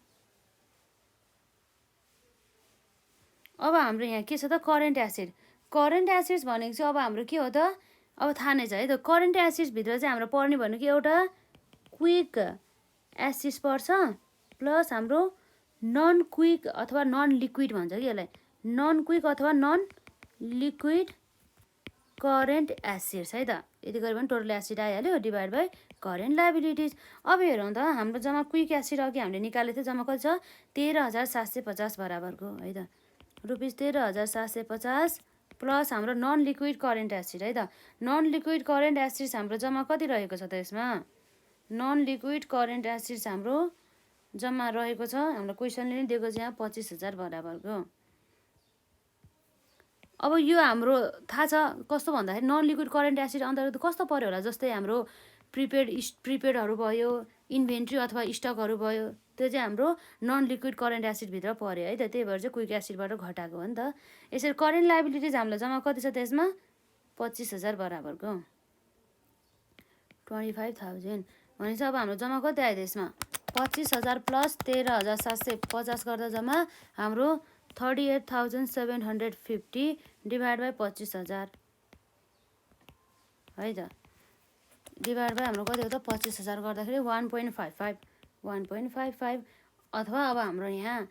A: अब हाम्रो यहाँ के छ त, करेन्ट एसेट। करेन्ट एसेट्स भनेको चाहिँ अब हाम्रो के हो त, अब थाहा नै छ है त। करेन्ट एसेट्सभित्र चाहिँ हाम्रो पर्ने भनेको एउटा क्विक एसेट्स पर्छ, प्लस हाम्रो नन क्विक अथवा नन लिक्विड भन्छ कि यसलाई, नन क्विक अथवा नन लिक्विड करेन्ट एसेट्स है त। यति गऱ्यो भने टोटल एसेट आइहाल्यो, डिभाइड बाई करेन्ट लाइबिलिटिज। अब हेरौँ त, हाम्रो जम्मा क्विक एसेट अघि हामीले निकालेको थियो, जम्मा कति छ, 13,750 बराबरको है त, रुपिस 13,750 प्लस हाम्रो नन लिक्विड करेन्ट एसेट है त। नन लिक्विड करेन्ट एसेट्स हाम्रो जम्मा कति रहेको छ त यसमा, नन लिक्विड करेन्ट एसेट्स हाम्रो जम्मा रहेको छ, हाम्रो क्वेसनले नै दिएको छ यहाँ 25,000 बराबरको। अब यो हाम्रो थाहा छ कस्तो भन्दाखेरि, नन लिक्विड करेन्ट एसेट अन्तर्गत कस्तो पर्यो होला, जस्तै हाम्रो प्रिपेडहरू भयो, इन्भेन्ट्री अथवा स्टकहरू भयो, त्यो चाहिँ हाम्रो नन लिक्विड करेन्ट एसेटभित्र पर्यो है त। त्यही भएर चाहिँ क्विक एसेटबाट घटाएको हो नि त। यसरी करेन्ट लाइबिलिटिज हामीलाई जम्मा कति छ त्यसमा, 25,000 बराबरको, 25,000 भनेपछि अब हाम्रो जम्मा कति आयो त्यसमा, 25,000 प्लस 13,750 गर्दा जम्मा हाम्रो 38,750 डिभाइड बाई 25,000 है त, डिभाइड बाई हाम्रो कति हो त, 25,000 गर्दाखेरि 1.55 अथवा अब हाम्रो यहाँ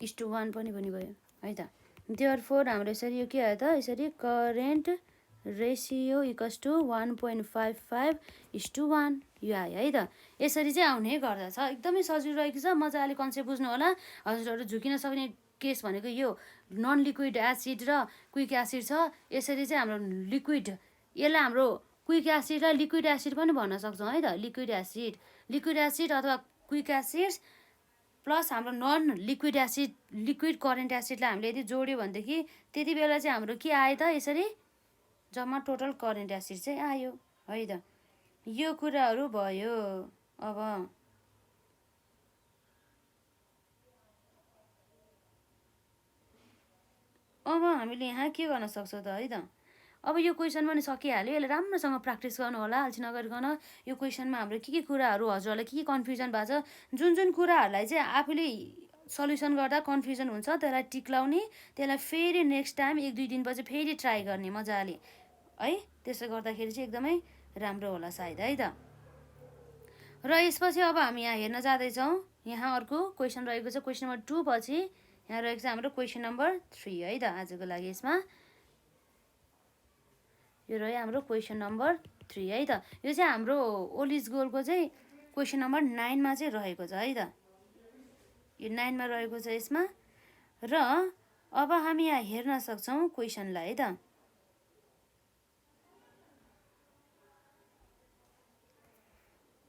A: 1:1 पनि भयो है त। देयरफोर हाम्रो यसरी यो के आयो त, यसरी करेन्ट रेसियो इक्वल्स टु 1.55:1 यो आयो है त। यसरी चाहिँ आउने गर्दछ। एकदमै सजिलो रहेको छ, मजाले कन्सेप्ट बुझ्नु होला। हजुरहरू झुकिन सक्ने केस भनेको यो नन लिक्विड एसिड र क्विक एसिड छ। यसरी चाहिँ हाम्रो लिक्विड, यसलाई हाम्रो क्विक एसिडलाई लिक्विड एसिड पनि भन्न सक्छौँ है त, लिक्विड एसिड अथवा क्विक एसिड्स प्लस हाम्रो non liquid asset liquid current एसिडलाई हामीले यदि जोड्यो भनेदेखि त्यति बेला चाहिँ हाम्रो के आयो त यसरी जम्मा टोटल करेन्ट एसिड चाहिँ आयो है त। यो कुराहरू भयो। अब हामीले यहाँ के गर्न सक्छौँ त है त। अब यो क्वेसन पनि सकिहाल्यो। यसले राम्रोसँग प्र्याक्टिस गर्नु होला अल्छी नगरिकन। यो क्वेसनमा हाम्रो के कुराहरू हजुरहरूलाई के कन्फ्युजन भएको छ, जुन कुराहरूलाई चाहिँ आफूले सल्युसन गर्दा कन्फ्युजन हुन्छ त्यसलाई टिक्लाउने, त्यसलाई फेरि नेक्स्ट टाइम 1-2 दिनपछि फेरि ट्राई गर्ने मजाले है। त्यसो गर्दाखेरि चाहिँ एकदमै राम्रो होला सायद है त। र यसपछि अब हामी यहाँ हेर्न जाँदैछौँ। यहाँ अर्को क्वेसन रहेको छ क्वेसन नम्बर 2 पछि यहाँ रहेको छ हाम्रो क्वेसन नम्बर 3 है त। आजको लागि यसमा यो रह्यो हाम्रो क्वेसन नम्बर 3 है त। यो चाहिँ हाम्रो ओलिज गोलको चाहिँ क्वेसन नम्बर 9 मा चाहिँ रहेको छ है त। यो 9 मा रहेको छ यसमा। र अब हामी यहाँ हेर्न सक्छौँ क्वेसनलाई है त।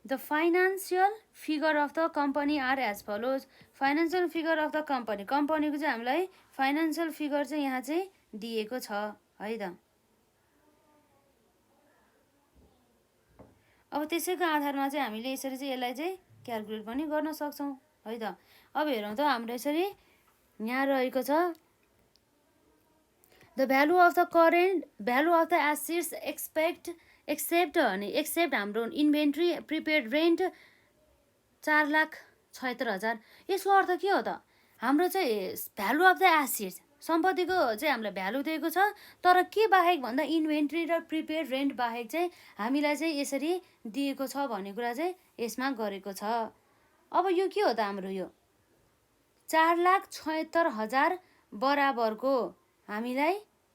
A: The financial figure of the company are as follows. Financial figure of the company, कम्पनीको चाहिँ हामीलाई फाइनेन्सियल फिगर चाहिँ यहाँ चाहिँ दिएको छ है त। अब त्यसैको आधारमा चाहिँ हामीले यसरी चाहिँ यसलाई चाहिँ क्याल्कुलेट पनि गर्न सक्छौँ है त। अब हेरौँ त हाम्रो यसरी यहाँ रहेको छ the value of the assets except हाम्रो इन्भेन्ट्री प्रिपेड रेन्ट 4,76,000। यसको अर्थ के हो त, हाम्रो चाहिँ भ्यालु अफ द एसेट्स सम्पत्तिको चाहिँ हामीलाई भ्यालु दिएको छ, तर के बाहेक भन्दा इन्भेन्ट्री र प्रिपेड रेन्ट बाहेक चाहिँ हामीलाई चाहिँ यसरी दिएको छ भन्ने कुरा चाहिँ यसमा गरेको छ। अब यो के हो त, हाम्रो यो 4,76,000 बराबरको हामीलाई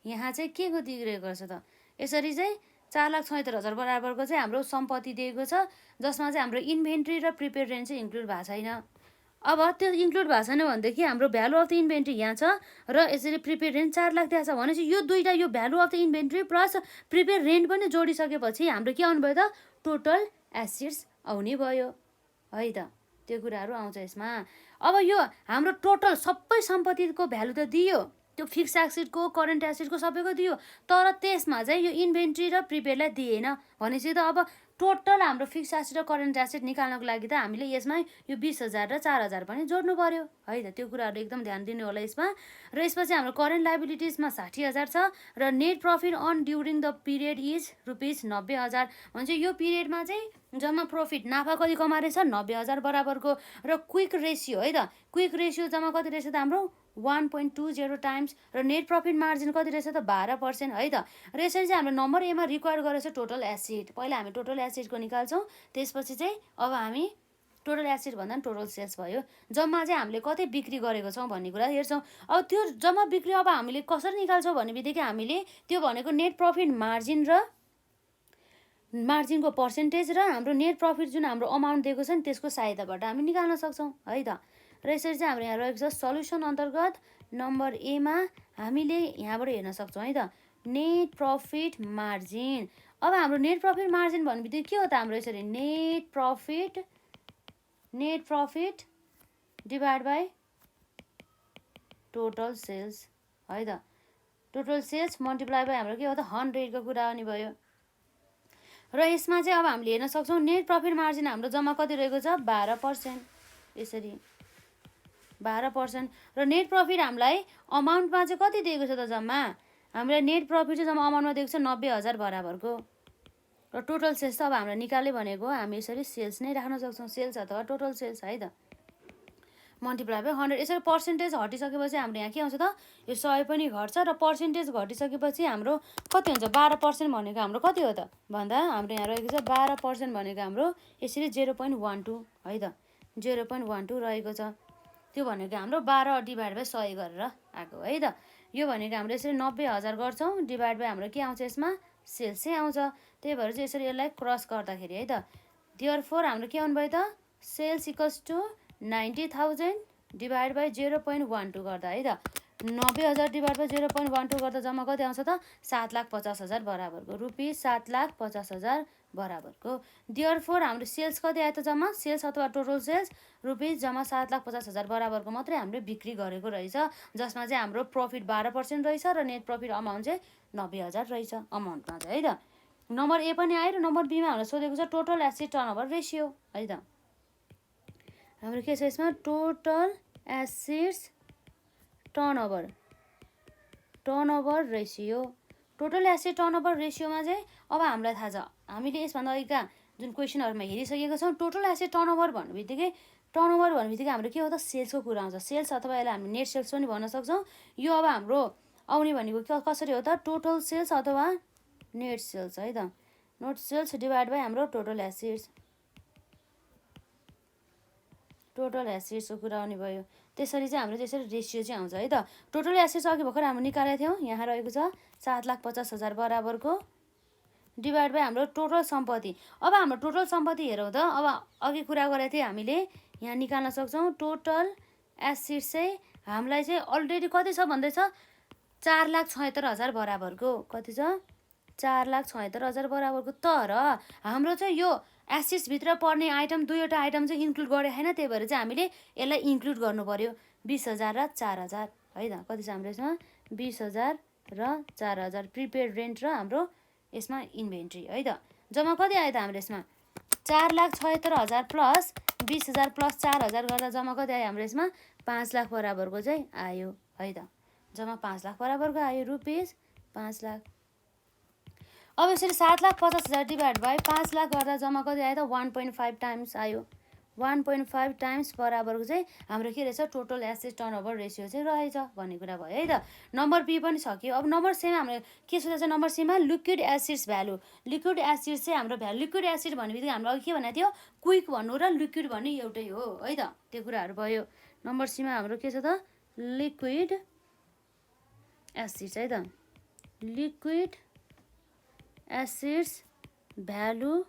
A: यहाँ चाहिँ के को दिइरहेको छ त, यसरी चाहिँ 4,76,000 बराबरको चाहिँ हाम्रो सम्पत्ति दिएको छ, जसमा चाहिँ हाम्रो इन्भेन्ट्री र प्रिपेड रेन्ट चाहिँ इन्क्लुड भएको छैन। अब त्यो इन्क्लुड भएको छैन भनेदेखि हाम्रो भ्यालु अफ द इन्भेन्ट्री यहाँ छ र यसरी प्रिपेड रेन्ट 4 लाख दिएको छ भनेपछि यो दुईटा, यो value of the inventory plus prepaid rent पनि जोडिसकेपछि हाम्रो के आउनु भयो त, टोटल एसेट्स आउने भयो है त। त्यो कुराहरू आउँछ यसमा। अब यो हाम्रो टोटल सबै सम्पत्तिको भ्यालु त दियो, त्यो फिक्स एसेटको करेन्ट एसेटको सबैको दियो, तर त्यसमा चाहिँ यो इन्भेन्ट्री र प्रिपेडलाई दिएन भनेपछि त अब टोटल हाम्रो फिक्स एसेट र करेन्ट एसेट निकाल्नको लागि त हामीले यसमा यो 20,000 र 4,000 पनि जोड्नु पर्यो है त। त्यो कुराहरू एकदम ध्यान दिनु होला यसमा। र यसपछि हाम्रो करेन्ट लाइबिलिटिजमा 60,000 छ र net profit on during the period is ₹90,000 भन्छ। यो पिरियडमा चाहिँ जम्मा प्रफिट नाफा कति कमाएछ, 90,000 बराबरको। र क्विक रेसियो है त, क्विक रेसियो जम्मा कति रहेछ त हाम्रो 1.20 टाइम्स। र नेट प्रफिट मार्जिन कति रहेछ त 12% है त। र यसरी चाहिँ हाम्रो नम्बर एमा रिक्वायर गरेको छ टोटल एसेट। पहिला हामी टोटल एसेटको निकाल्छौँ, त्यसपछि चाहिँ अब हामी टोटल एसेट भन्दा पनि टोटल सेल्स भयो, जम्मा चाहिँ हामीले कति बिक्री गरेको छौँ भन्ने कुरा हेर्छौँ। अब त्यो जम्मा बिक्री अब हामीले कसरी निकाल्छौँ भन्ने बित्तिकै हामीले त्यो भनेको नेट प्रफिट मार्जिन र मार्जिनको पर्सेन्टेज र हाम्रो नेट प्रफिट जुन हाम्रो अमाउन्ट दिएको छ नि त्यसको सहायताबाट हामी निकाल्न सक्छौँ है त। र यसरी चाहिँ हाम्रो यहाँ रहेको छ सल्युसन अन्तर्गत नम्बर एमा हामीले यहाँबाट हेर्न सक्छौँ है त, नेट प्रफिट मार्जिन। अब हाम्रो नेट प्रफिट मार्जिन भन्ने बित्तिकै के हो त, हाम्रो यसरी net profit divide by total sales है त। टोटल सेल्स मल्टिप्लाई बाई हाम्रो के हो त 100 को कुरा आउने भयो। र यसमा चाहिँ अब हामीले हेर्न सक्छौँ नेट प्रफिट मार्जिन हाम्रो जम्मा कति रहेको छ 12%, यसरी 12%। र नेट प्रफिट हामीलाई अमाउन्टमा चाहिँ कति दिएको छ त, जम्मा हामीलाई नेट प्रफिट चाहिँ जम्मा अमाउन्टमा दिएको छ 90,000 बराबरको। र टोटल सेल्स त अब हामीले निकाल्ने भनेको हामी यसरी सेल्स नै राख्न सक्छौँ, सेल्स अथवा टोटल सेल्स है त, मल्टिप्लाई बाई 100। यसरी पर्सेन्टेज हटिसकेपछि हाम्रो यहाँ के आउँछ त, यो 100 पनि घट्छ र पर्सेन्टेज घटिसकेपछि हाम्रो कति हुन्छ 12% भनेको हाम्रो कति हो त भन्दा हाम्रो यहाँ रहेको छ 12% भनेको हाम्रो यसरी 0.12 है त, 0.12 रहेको छ। त्यो भनेको हाम्रो 12 डिभाइड बाई 100 गरेर आएको है त। यो भनेको हाम्रो यसरी 90,000 गर्छौँ डिभाइड बाई हाम्रो के आउँछ यसमा सेल्सै आउँछ। त्यही भएर चाहिँ यसरी यसलाई क्रस गर्दाखेरि है त, देयरफोर हाम्रो के आउनु भयो त, sales equals to 90,000 divide by 0.12 गर्दा है त, 90,000 डिभाइड बाई 0.12 गर्दा जम्मा कति आउँछ त 7,50,000 बराबरको, ₹7,50,000 बराबरको देयरफोर हाम्रो सेल्स कति आयो त जम्मा सेल्स अथवा टोटल सेल्स रुपिस जम्मा 7,50,000 बराबरको मात्रै हामीले बिक्री गरेको रहेछ जसमा चाहिँ हाम्रो प्रफिट 12% रहेछ र नेट प्रफिट अमाउन्ट चाहिँ 90,000 रहेछ अमाउन्टमा चाहिँ है त नम्बर ए पनि आयो र नम्बर बीमा हामीलाई सोधेको छ टोटल एसेट टर्नओभर रेसियो है त हाम्रो के छ यसमा total assets turnover ratio total asset turnover रेसियोमा चाहिँ अब हामीलाई थाहा छ हामीले यसभन्दा अघिका जुन क्वेसनहरूमा हेरिसकेका छौँ टोटल एसेट टर्नओभर भन्ने बित्तिकै हाम्रो के हो त सेल्सको कुरा आउँछ सेल्स अथवा यसलाई हामी नेट सेल्स पनि भन्न सक्छौँ यो अब हाम्रो आउने भनेको कसरी हो त टोटल सेल्स अथवा नेट सेल्स है त नेट सेल्स डिभाइड बाई हाम्रो टोटल एसेट्सको कुरा आउने भयो त्यसरी चाहिँ हाम्रो त्यसरी रेसियो चाहिँ आउँछ है त टोटल एसेट्स अघि भर्खर हाम्रो निकालेको थियौँ यहाँ रहेको छ 7,50,000 बराबरको डिभाइड बाई हाम्रो टोटल सम्पत्ति अब हाम्रो टोटल सम्पत्ति हेरौँ त अब अघि कुरा गरेको थियौँ हामीले यहाँ निकाल्न सक्छौँ टोटल एसेट्स चाहिँ हामीलाई चाहिँ अलरेडी कति छ भन्दैछ 4,76,000 बराबरको कति छ 4,76,000 बराबरको तर हाम्रो चाहिँ यो एसेट्सभित्र पर्ने आइटम दुईवटा आइटम चाहिँ इन्क्लुड गरेको छैन त्यही भएर चाहिँ हामीले यसलाई इन्क्लुड गर्नु पर्यो 20,000 र 4,000 है त कति छ हाम्रो यसमा 20,000 र 4,000 प्रिपेड रेन्ट र हाम्रो यसमा इन्भेन्ट्री है त जम्मा कति आयो त हाम्रो यसमा 4,76,000 प्लस 20,000 प्लस 4,000 गर्दा जम्मा कति आयो हाम्रो यसमा 5 लाख बराबरको चाहिँ आयो है त जम्मा 5 लाख बराबरको आयो रुपिस 5 लाख अब यसरी 7,50,000 डिभाइड बाई 5 लाख गर्दा जम्मा कति आयो त 1.5 टाइम्स आयो 1.5 टाइम्स बराबरको चाहिँ हाम्रो के रहेछ टोटल एसेट टर्नओभर रेसियो चाहिँ रहेछ भन्ने कुरा भयो है त नम्बर बी पनि सक्यो अब नम्बर सीमा हाम्रो के सोधेको छ नम्बर सीमा liquid assets value liquid assets चाहिँ हाम्रो भ्यालु लिक्विड एसिड भन्ने बित्तिकै हाम्रो अघि के भनेको थियो क्विक भन्नु र लिक्विड भन्ने एउटै हो है त त्यो कुराहरू भयो नम्बर सीमा हाम्रो के छ त लिक्विड एसिड्स है त लिक्विड एसिड्स भ्यालु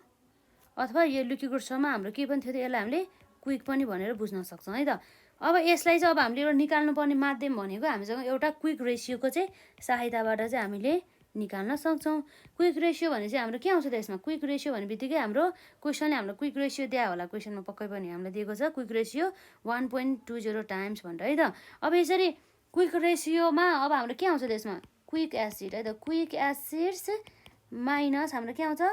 A: अथवा यो लिक्विडसम्म हाम्रो के पनि थियो त यसलाई हामीले क्विक पनि भनेर बुझ्न सक्छौँ है त अब यसलाई चाहिँ अब हामीले एउटा निकाल्नुपर्ने माध्यम भनेको हामीसँग एउटा क्विक रेसियोको चाहिँ सहायताबाट चाहिँ हामीले निकाल्न सक्छौँ क्विक रेसियो भने चाहिँ हाम्रो के आउँछ त यसमा क्विक रेसियो भन्ने बित्तिकै हाम्रो क्वेसनले हाम्रो क्विक रेसियो दिया होला क्वेसनमा पक्कै पनि हामीलाई दिएको छ क्विक रेसियो 1.20 टाइम्स भनेर है त अब यसरी क्विक रेसियोमा अब हाम्रो के आउँछ त यसमा क्विक एसिड है त क्विक एसिड्स माइनस हाम्रो के आउँछ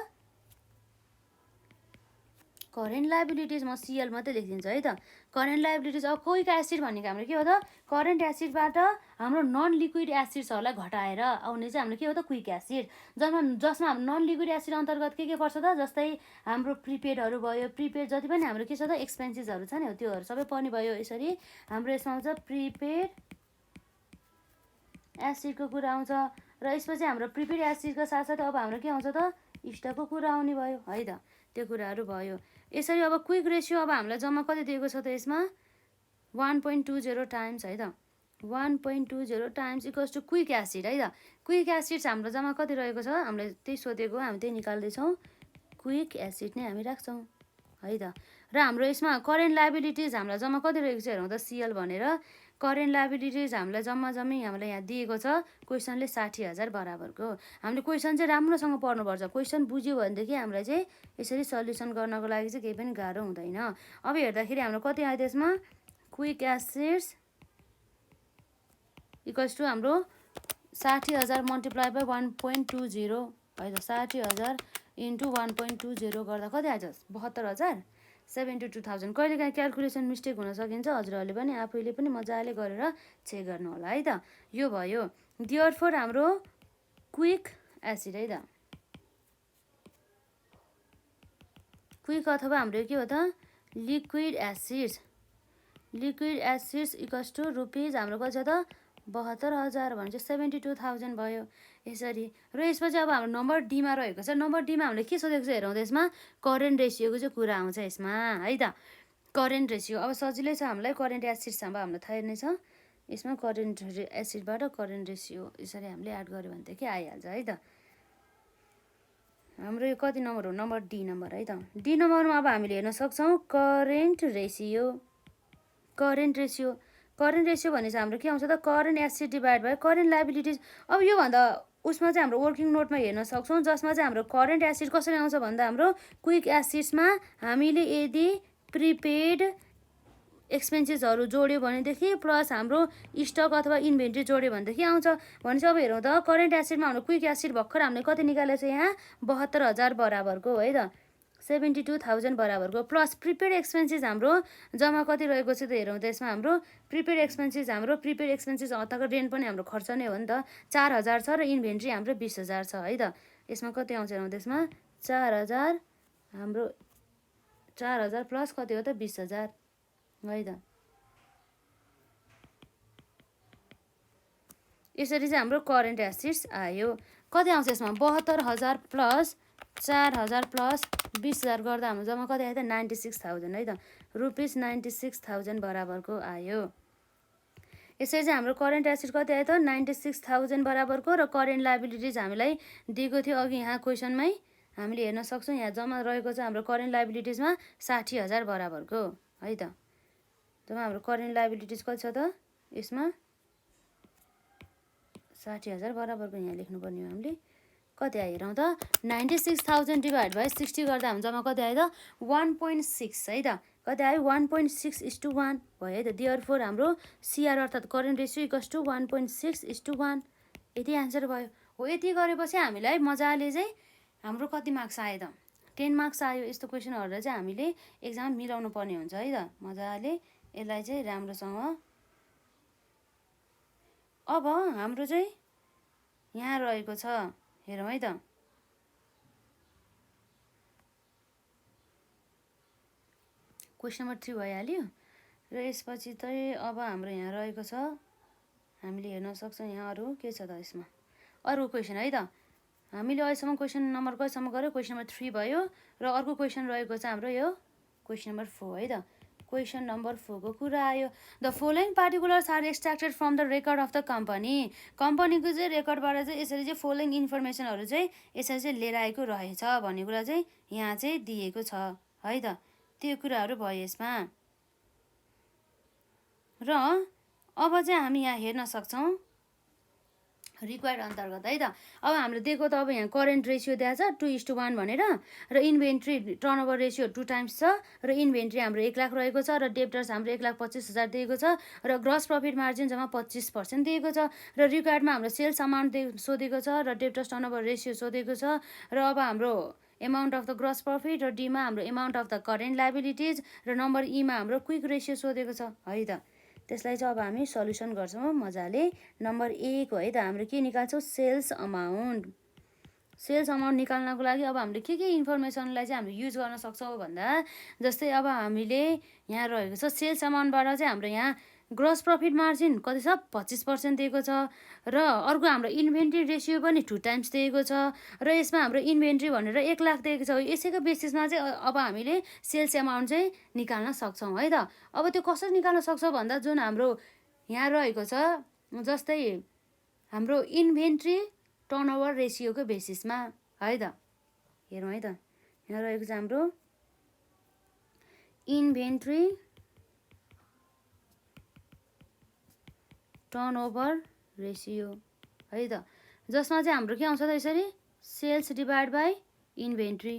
A: करेन्ट लाइबिलिटिज म सिएल मात्रै लेखिदिन्छु है त करेन्ट लाइबिलिटिज अब क्विक एसिड भनेको हाम्रो के हो त करेन्ट एसिडबाट हाम्रो नन लिक्विड एसिड्सहरूलाई घटाएर आउने चाहिँ हाम्रो के हो त क्विक एसिड जसमा हाम्रो नन लिक्विड एसिड अन्तर्गत के पर्छ त जस्तै हाम्रो प्रिपेडहरू भयो प्रिपेड जति पनि हाम्रो के छ त एक्सपेन्सेसहरू छ नि हो त्योहरू सबै पर्ने भयो यसरी हाम्रो यसमा आउँछ प्रिपेड एसिडको कुरा आउँछ र यसपछि हाम्रो प्रिपेड एसिडको साथसाथै अब हाम्रो के आउँछ त स्टकको कुरा आउने भयो है त त्यो कुराहरू भयो यसरी अब क्विक रेसियो अब हामीलाई जम्मा कति दिएको छ त यसमा 1.20 टाइम्स है त 1.20 times equals to quick acid है त क्विक एसिड्स हाम्रो जम्मा कति रहेको छ हामीले त्यही सोधेको हामी त्यही निकाल्दैछौँ क्विक एसिड नै हामी राख्छौँ है त र हाम्रो यसमा करेन्ट लाइबिलिटिज हामीलाई जम्मा कति रहेको छ हेरौँ त सिएल भनेर करेन्ट लाइबिलिटिज हामीलाई जम्मै हामीलाई यहाँ दिएको छ क्वेसनले 60,000 बराबरको हामीले क्वेसन चाहिँ राम्रोसँग पढ्नुपर्छ क्वेसन बुझ्यो भनेदेखि हामीलाई चाहिँ यसरी सल्युसन गर्नको लागि चाहिँ केही पनि गाह्रो हुँदैन अब हेर्दाखेरि हाम्रो कति आयो त्यसमा क्विक एसिड्स इक्वल्स टु हाम्रो 60,000 मल्टिप्लाई बाई 1.20 है त 60,000 इन्टु 1.20 गर्दा कति आएछ 72,000 72,000 कहिलेकाहीँ क्यालकुलेसन मिस्टेक हुन सकिन्छ हजुरहरूले पनि आफैले पनि मजाले गरेर चेक गर्नु होला है त यो भयो देयरफोर हाम्रो क्विक एसिड है त क्विक अथवा हाम्रो के हो त liquid assets equals to rupees हाम्रो कति छ त 72,000 भने चाहिँ 72,000 भयो यसरी र यसपछि अब हाम्रो नम्बर डीमा रहेको छ नम्बर डीमा हामीले के सोधेको छ हेरौँ त्यसमा करेन्ट रेसियोको चाहिँ कुरा आउँछ यसमा है त करेन्ट रेसियो अब सजिलै छ हामीलाई करेन्ट एसिड्स अब हामीलाई थाहा नै छ यसमा करेन्ट एसिडबाट करेन्ट रेसियो यसरी हामीले एड गर्यो भनेदेखि आइहाल्छ है त हाम्रो यो कति नम्बर हो नम्बर डी नम्बर है त डी नम्बरमा अब हामीले हेर्न सक्छौँ करेन्ट रेसियो करेन्ट रेसियो भनेपछि हाम्रो के आउँछ त current asset divide by current liabilities. अब योभन्दा उसमा चाहिँ हाम्रो वर्किङ नोटमा हेर्न सक्छौँ जसमा चाहिँ हाम्रो करेन्ट एसेट कसरी आउँछ भन्दा हाम्रो क्विक एसेट्समा हामीले यदि प्रिपेड एक्सपेन्सेसहरू जोड्यो भनेदेखि प्लस हाम्रो स्टक अथवा इन्भेन्ट्री जोड्यो भनेदेखि आउँछ। भनेपछि अब हेरौँ त करेन्ट एसेटमा हाम्रो क्विक एसेट भर्खर हामीले कति निकालेको छ यहाँ 72,000 बराबरको है त 72,000 बराबरको प्लस प्रिपेड एक्सपेन्सेस हाम्रो जम्मा कति रहेको छ त हेरौँ त यसमा हाम्रो प्रिपेड एक्सपेन्सेस हताको रेन्ट पनि हाम्रो खर्च नै हो नि त 4,000 छ र इन्भेन्ट्री हाम्रो 20,000 छ है त। यसमा कति आउँछ हेरौँ त यसमा 4,000 हाम्रो 4,000 प्लस कति हो त 20,000 है त। यसरी चाहिँ हाम्रो करेन्ट एसेट्स आयो। कति आउँछ यसमा 72,000 प्लस 4,000 प्लस 20,000 गर्दा हाम्रो जम्मा कति आयो त 96,000 है त रुपिस 96,000 बराबरको आयो। यसरी चाहिँ हाम्रो करेन्ट एसेट कति आयो त 96,000 बराबरको र करेन्ट लायबिलिटिज हामीलाई दिएको थियो अघि यहाँ क्वेसनमै हामीले हेर्न सक्छौँ। यहाँ जम्मा रहेको छ हाम्रो करेन्ट लायबिलिटिजमा 60,000 बराबरको है त। जम्मा हाम्रो करेन्ट लायबिलिटिज कति छ त यसमा 60,000 बराबरको यहाँ लेख्नुपर्ने हो हामीले। कति आयो हेरौँ त 96,000 डिभाइड बाई 60 गर्दा हाम्रो जम्मा कति आयो त 1.6 है त। कति आयो 1.6:1 भयो है त। देयरफोर हाम्रो सिआर अर्थात् करेन्ट रेसियो इक्वल्स टु 1.6:1। यति एन्सर भयो हो। यति गरेपछि हामीलाई मजाले चाहिँ हाम्रो कति मार्क्स आयो त 10 मार्क्स आयो। यस्तो क्वेसनहरूलाई चाहिँ हामीले एक्जाम मिलाउनु पर्ने हुन्छ है त मजाले यसलाई चाहिँ राम्रोसँग। अब हाम्रो चाहिँ यहाँ रहेको छ हेरौँ है त क्वेसन नम्बर 3 भइहाल्यो र यसपछि चाहिँ अब हाम्रो यहाँ रहेको छ हामीले हेर्न सक्छौँ यहाँ अरू के छ त यसमा अरू क्वेसन है त। हामीले अहिलेसम्म क्वेसन नम्बर कतिसम्म गऱ्यो क्वेसन नम्बर 3 भयो र अर्को क्वेसन रहेको छ हाम्रो यो क्वेसन नम्बर 4 है त। क्वेसन नम्बर 4 को कुरा आयो the following particulars are extracted from the record of the company. कम्पनीको चाहिँ रेकर्डबाट चाहिँ यसरी चाहिँ फलोइङ इन्फर्मेसनहरू चाहिँ यसरी चाहिँ लिएर आएको रहेछ भन्ने कुरा चाहिँ यहाँ चाहिँ दिएको छ है त। त्यो कुराहरू भयो यसमा र अब चाहिँ हामी यहाँ हेर्न सक्छौँ रिक्वायर्ड अन्तर्गत है त। अब हाम्रो दिएको त अब यहाँ करेन्ट रेसियो दिएको छ 2:1 भनेर र इन्भेन्ट्री टर्नओभर रेसियो 2 टाइम्स छ र इन्भेन्ट्री हाम्रो 1 लाख रहेको छ र डेब्टर्स हाम्रो 1,25,000 दिएको छ र ग्रस प्रफिट मार्जिन जम्मा 25% दिएको छ र रिक्वायर्डमा हाम्रो सेल्स अमाउन्ट सोधेको छ र डेब्टर्स टर्नओभर रेसियो सोधेको छ र अब हाम्रो amount of the gross profit र डीमा हाम्रो amount of the current liabilities र नम्बर ईमा हाम्रो क्विक रेसियो सोधेको छ है त। त्यसलाई चाहिँ अब हामी सल्युसन गर्छौँ मजाले। नम्बर ए को है त हाम्रो के निकाल्छौँ सेल्स अमाउन्ट। सेल्स अमाउन्ट निकाल्नको लागि अब हामीले के इन्फर्मेसनलाई चाहिँ हामीले युज गर्न सक्छौँ भन्दा जस्तै अब हामीले यहाँ रहेको छ सेल्स अमाउन्टबाट चाहिँ हाम्रो यहाँ ग्रस प्रफिट मार्जिन कति छ 25% दिएको छ र अर्को हाम्रो इन्भेन्ट्री रेसियो पनि 2 टाइम्स दिएको छ र यसमा हाम्रो इन्भेन्ट्री भनेर 1 लाख दिएको छ। यसैको बेसिसमा चाहिँ अब हामीले सेल्स अमाउन्ट चाहिँ निकाल्न सक्छौँ है त। अब त्यो कसरी निकाल्न सक्छौँ भन्दा जुन हाम्रो यहाँ रहेको छ जस्तै हाम्रो इन्भेन्ट्री टर्नओभर रेसियोको बेसिसमा है त। हेरौँ है त यहाँ रहेको छ हाम्रो इन्भेन्ट्री टर्नओभर रेसियो है त जसमा चाहिँ हाम्रो के आउँछ त यसरी सेल्स डिभाइड बाई इन्भेन्ट्री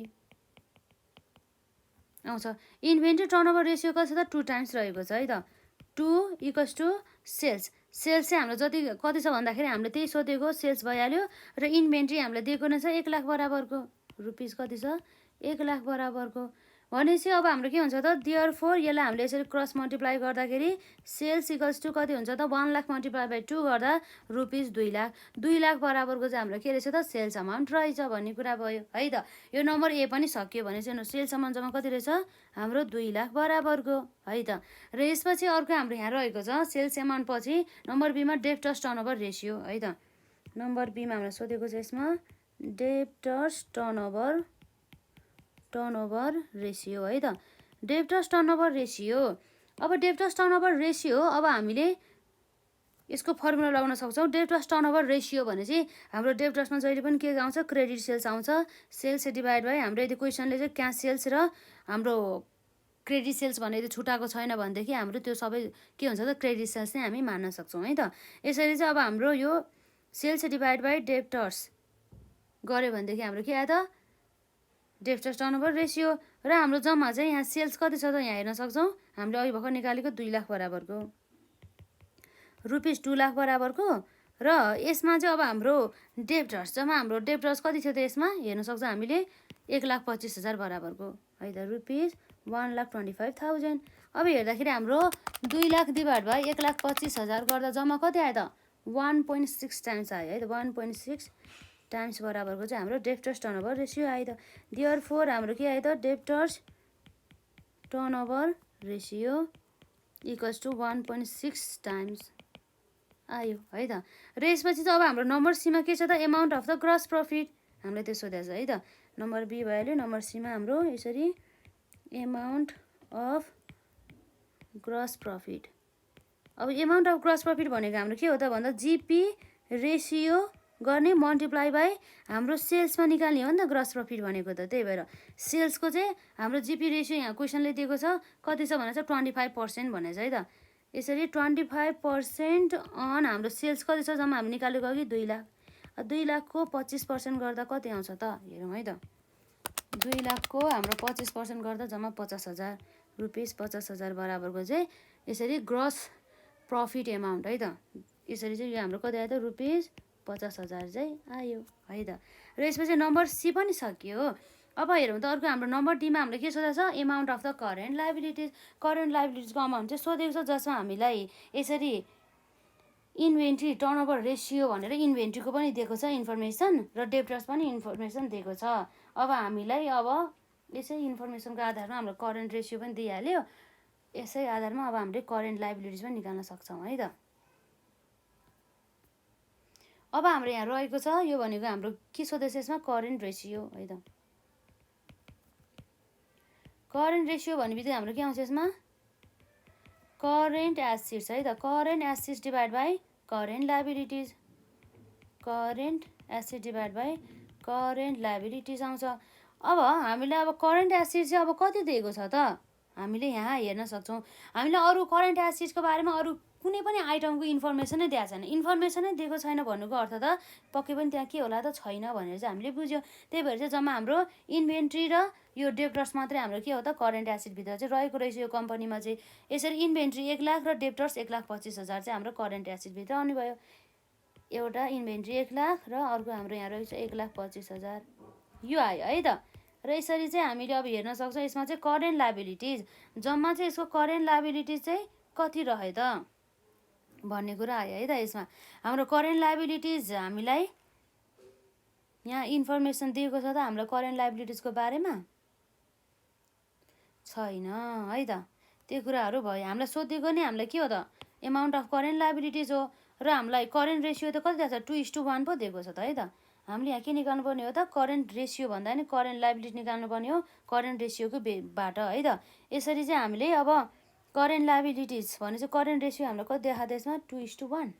A: आउँछ। इन्भेन्ट्री टर्नओभर रेसियो कति छ त 2 टाइम्स रहेको छ है त 2 इक्वल्स टु सेल्स। सेल्स चाहिँ हाम्रो जति कति छ भन्दाखेरि हामीले त्यही सोधेको सेल्स भइहाल्यो र इन्भेन्ट्री हामीलाई दिएको नै छ 1 लाख बराबरको रुपिस कति छ 1 लाख बराबरको। भनेपछि अब हाम्रो के हुन्छ त देयरफोर यसलाई हामीले यसरी क्रस मल्टिप्लाई गर्दाखेरि सेल्स इक्वल्स टु कति हुन्छ त 1 लाख मल्टिप्लाई बाई 2 गर्दा रुपिस 2 लाख। 2 लाख बराबरको चाहिँ हाम्रो के रहेछ त सेल्स अमाउन्ट रहेछ भन्ने कुरा भयो है त। यो नम्बर ए पनि सक्यो भने चाहिँ सेल्स अमाउन्ट जम्मा कति रहेछ हाम्रो 2 लाख बराबरको है त। र यसपछि अर्को हाम्रो यहाँ रहेको छ सेल्स अमाउन्ट पछि नम्बर बीमा डेब्टर्स टर्नओभर रेसियो है त। नम्बर बीमा हामीलाई सोधेको छ यसमा डेब्टर्स टर्नओभर रेसियो है त। डेब्टर्स टर्नओभर रेसियो अब डेब्टर्स टर्नओभर रेसियो अब हामीले यसको फर्मुला लगाउन सक्छौँ। डेब्टर्स टर्नओभर रेसियो भनेपछि हाम्रो डेब्टर्समा जहिले पनि के आउँछ क्रेडिट सेल्स आउँछ। सेल्स डिभाइड बाई हाम्रो यदि क्वेसनले चाहिँ क्यास सेल्स र हाम्रो क्रेडिट सेल्स भने त्यो छुट्टाएको छैन भनेदेखि हाम्रो त्यो सबै के हुन्छ त क्रेडिट सेल्स नै हामी मान्न सक्छौँ है त। यसरी चाहिँ अब हाम्रो यो सेल्स डिभाइड बाई डेप्टर्स गऱ्यो भनेदेखि हाम्रो के आयो त डेप्टर्स टर्नओभर रेसियो र हाम्रो जम्मा चाहिँ यहाँ सेल्स कति छ त यहाँ हेर्न सक्छौँ हामीले अघि भर्खर निकालेको 2 लाख बराबरको रुपिस 2 लाख बराबरको र यसमा चाहिँ अब हाम्रो डेप्टर्स जम्मा हाम्रो डेप्टर्स कति थियो त यसमा हेर्न सक्छौँ हामीले 1,25,000 बराबरको है त रुपिस 1,25,000। अब हेर्दाखेरि हाम्रो 2 लाख डिभाइड बाई 1,25,000 गर्दा जम्मा कति आयो त 1.6 टाइम्स आयो है त 1.6 टाइम्स बराबरको चाहिँ हाम्रो डेप्टर्स टर्नओभर रेसियो आयो त। देयरफोर हाम्रो के आयो त debtors turnover ratio equals to 1.6 times आयो है त। र यसपछि चाहिँ अब हाम्रो नम्बर सीमा के छ त amount of the gross profit हामीलाई त्यो सोधेको छ है त। नम्बर बी भइहाल्यो नम्बर सीमा हाम्रो यसरी एमाउन्ट अफ ग्रस प्रफिट। अब एमाउन्ट अफ ग्रस प्रफिट भनेको हाम्रो के हो त भन्दा जिपी रेसियो गर्ने मल्टिप्लाई बाई हाम्रो सेल्समा निकाल्ने हो नि त ग्रस प्रफिट भनेको त। त्यही भएर सेल्सको चाहिँ हाम्रो जिपी रेसियो यहाँ क्वेसनले दिएको छ कति छ भनेर चाहिँ 25% भनेको छ है त। यसरी 25% अन हाम्रो सेल्स कति छ जम्मा हामी निकालेको अघि 2 लाख 2 लाखको 25% गर्दा कति आउँछ त हेरौँ है त। 2 लाखको हाम्रो 25% गर्दा जम्मा 50,000 रुपिस 50,000 बराबरको चाहिँ यसरी ग्रस प्रफिट एमाउन्ट है त। यसरी चाहिँ यो हाम्रो कति आयो त रुपिस 50,000 चाहिँ आयो है त। र यसपछि नम्बर सी पनि सकियो। अब हेरौँ त अर्को हाम्रो नम्बर डीमा हामीले के सोधेको छ amount of the current liabilities. Current लाइबिलिटिजको अमाउन्ट चाहिँ सोधेको छ जसमा हामीलाई यसरी इन्भेन्ट्री टर्नओभर रेसियो भनेर इन्भेन्ट्रीको पनि दिएको छ इन्फर्मेसन र डेप्टर्स पनि इन्फर्मेसन दिएको छ। अब हामीलाई अब यसै इन्फर्मेसनको आधारमा हाम्रो करेन्ट रेसियो पनि दिइहाल्यो यसै आधारमा अब हामीले करेन्ट लाइबिलिटिज पनि निकाल्न सक्छौँ है त। अब हाम्रो यहाँ रहेको छ यो भनेको हाम्रो के सोधेको छ यसमा करेन्ट रेसियो है त। करेन्ट रेसियो भन्ने बित्तिकै हाम्रो के आउँछ यसमा करेन्ट एसेट्स है त। Current assets divide by current liabilities current asset divide by current liabilities आउँछ। अब हामीले अब करेन्ट एसेट चाहिँ अब कति दिएको छ त हामीले यहाँ हेर्न सक्छौँ। हामीले अरू करेन्ट एसेट्सको बारेमा अरू कुनै पनि आइटमको इन्फर्मेसनै दिएको छैन। इन्फर्मेसनै दिएको छैन भन्नुको अर्थ त पक्कै पनि त्यहाँ के होला त छैन भनेर चाहिँ हामीले बुझ्यौँ। त्यही भएर चाहिँ जम्मा हाम्रो इन्भेन्ट्री र यो डेप्टर्स मात्रै हाम्रो के हो त करेन्ट एसेटभित्र चाहिँ रहेको रहेछ। यो कम्पनीमा चाहिँ यसरी इन्भेन्ट्री 1 लाख र डेप्टर्स 1,25,000 चाहिँ हाम्रो करेन्ट एसेटभित्र आउने भयो। एउटा इन्भेन्ट्री 1 लाख र अर्को हाम्रो यहाँ रहेको छ 1,25,000 यो आयो है त। र यसरी चाहिँ हामीले अब हेर्न सक्छौँ यसमा चाहिँ करेन्ट लाइबिलिटिज जम्मा चाहिँ यसको करेन्ट लाइबिलिटिज चाहिँ कति रह्यो त भन्ने कुरा आयो है त। यसमा हाम्रो करेन्ट लाइबिलिटिज हामीलाई यहाँ इन्फर्मेसन दिएको छ त हाम्रो करेन्ट लाइबिलिटिजको बारेमा छैन है त। त्यो कुराहरू भयो हामीलाई सोधेको नि हामीलाई के हो त एमाउन्ट अफ करेन्ट लाइबिलिटिज हो र हामीलाई करेन्ट रेसियो त कति छ 2:1 पो दिएको छ त है त। हामीले यहाँ के निकाल्नु पर्ने हो त करेन्ट रेसियो भन्दा नि करेन्ट लाइबिलिटी निकाल्नु पर्ने हो करेन्ट रेसियोको बाट है त। यसरी चाहिँ हामीले अब करेन्ट लाइबिलिटिज भने चाहिँ करेन्ट रेसियो हाम्रो कति देखाएको यसमा 2:1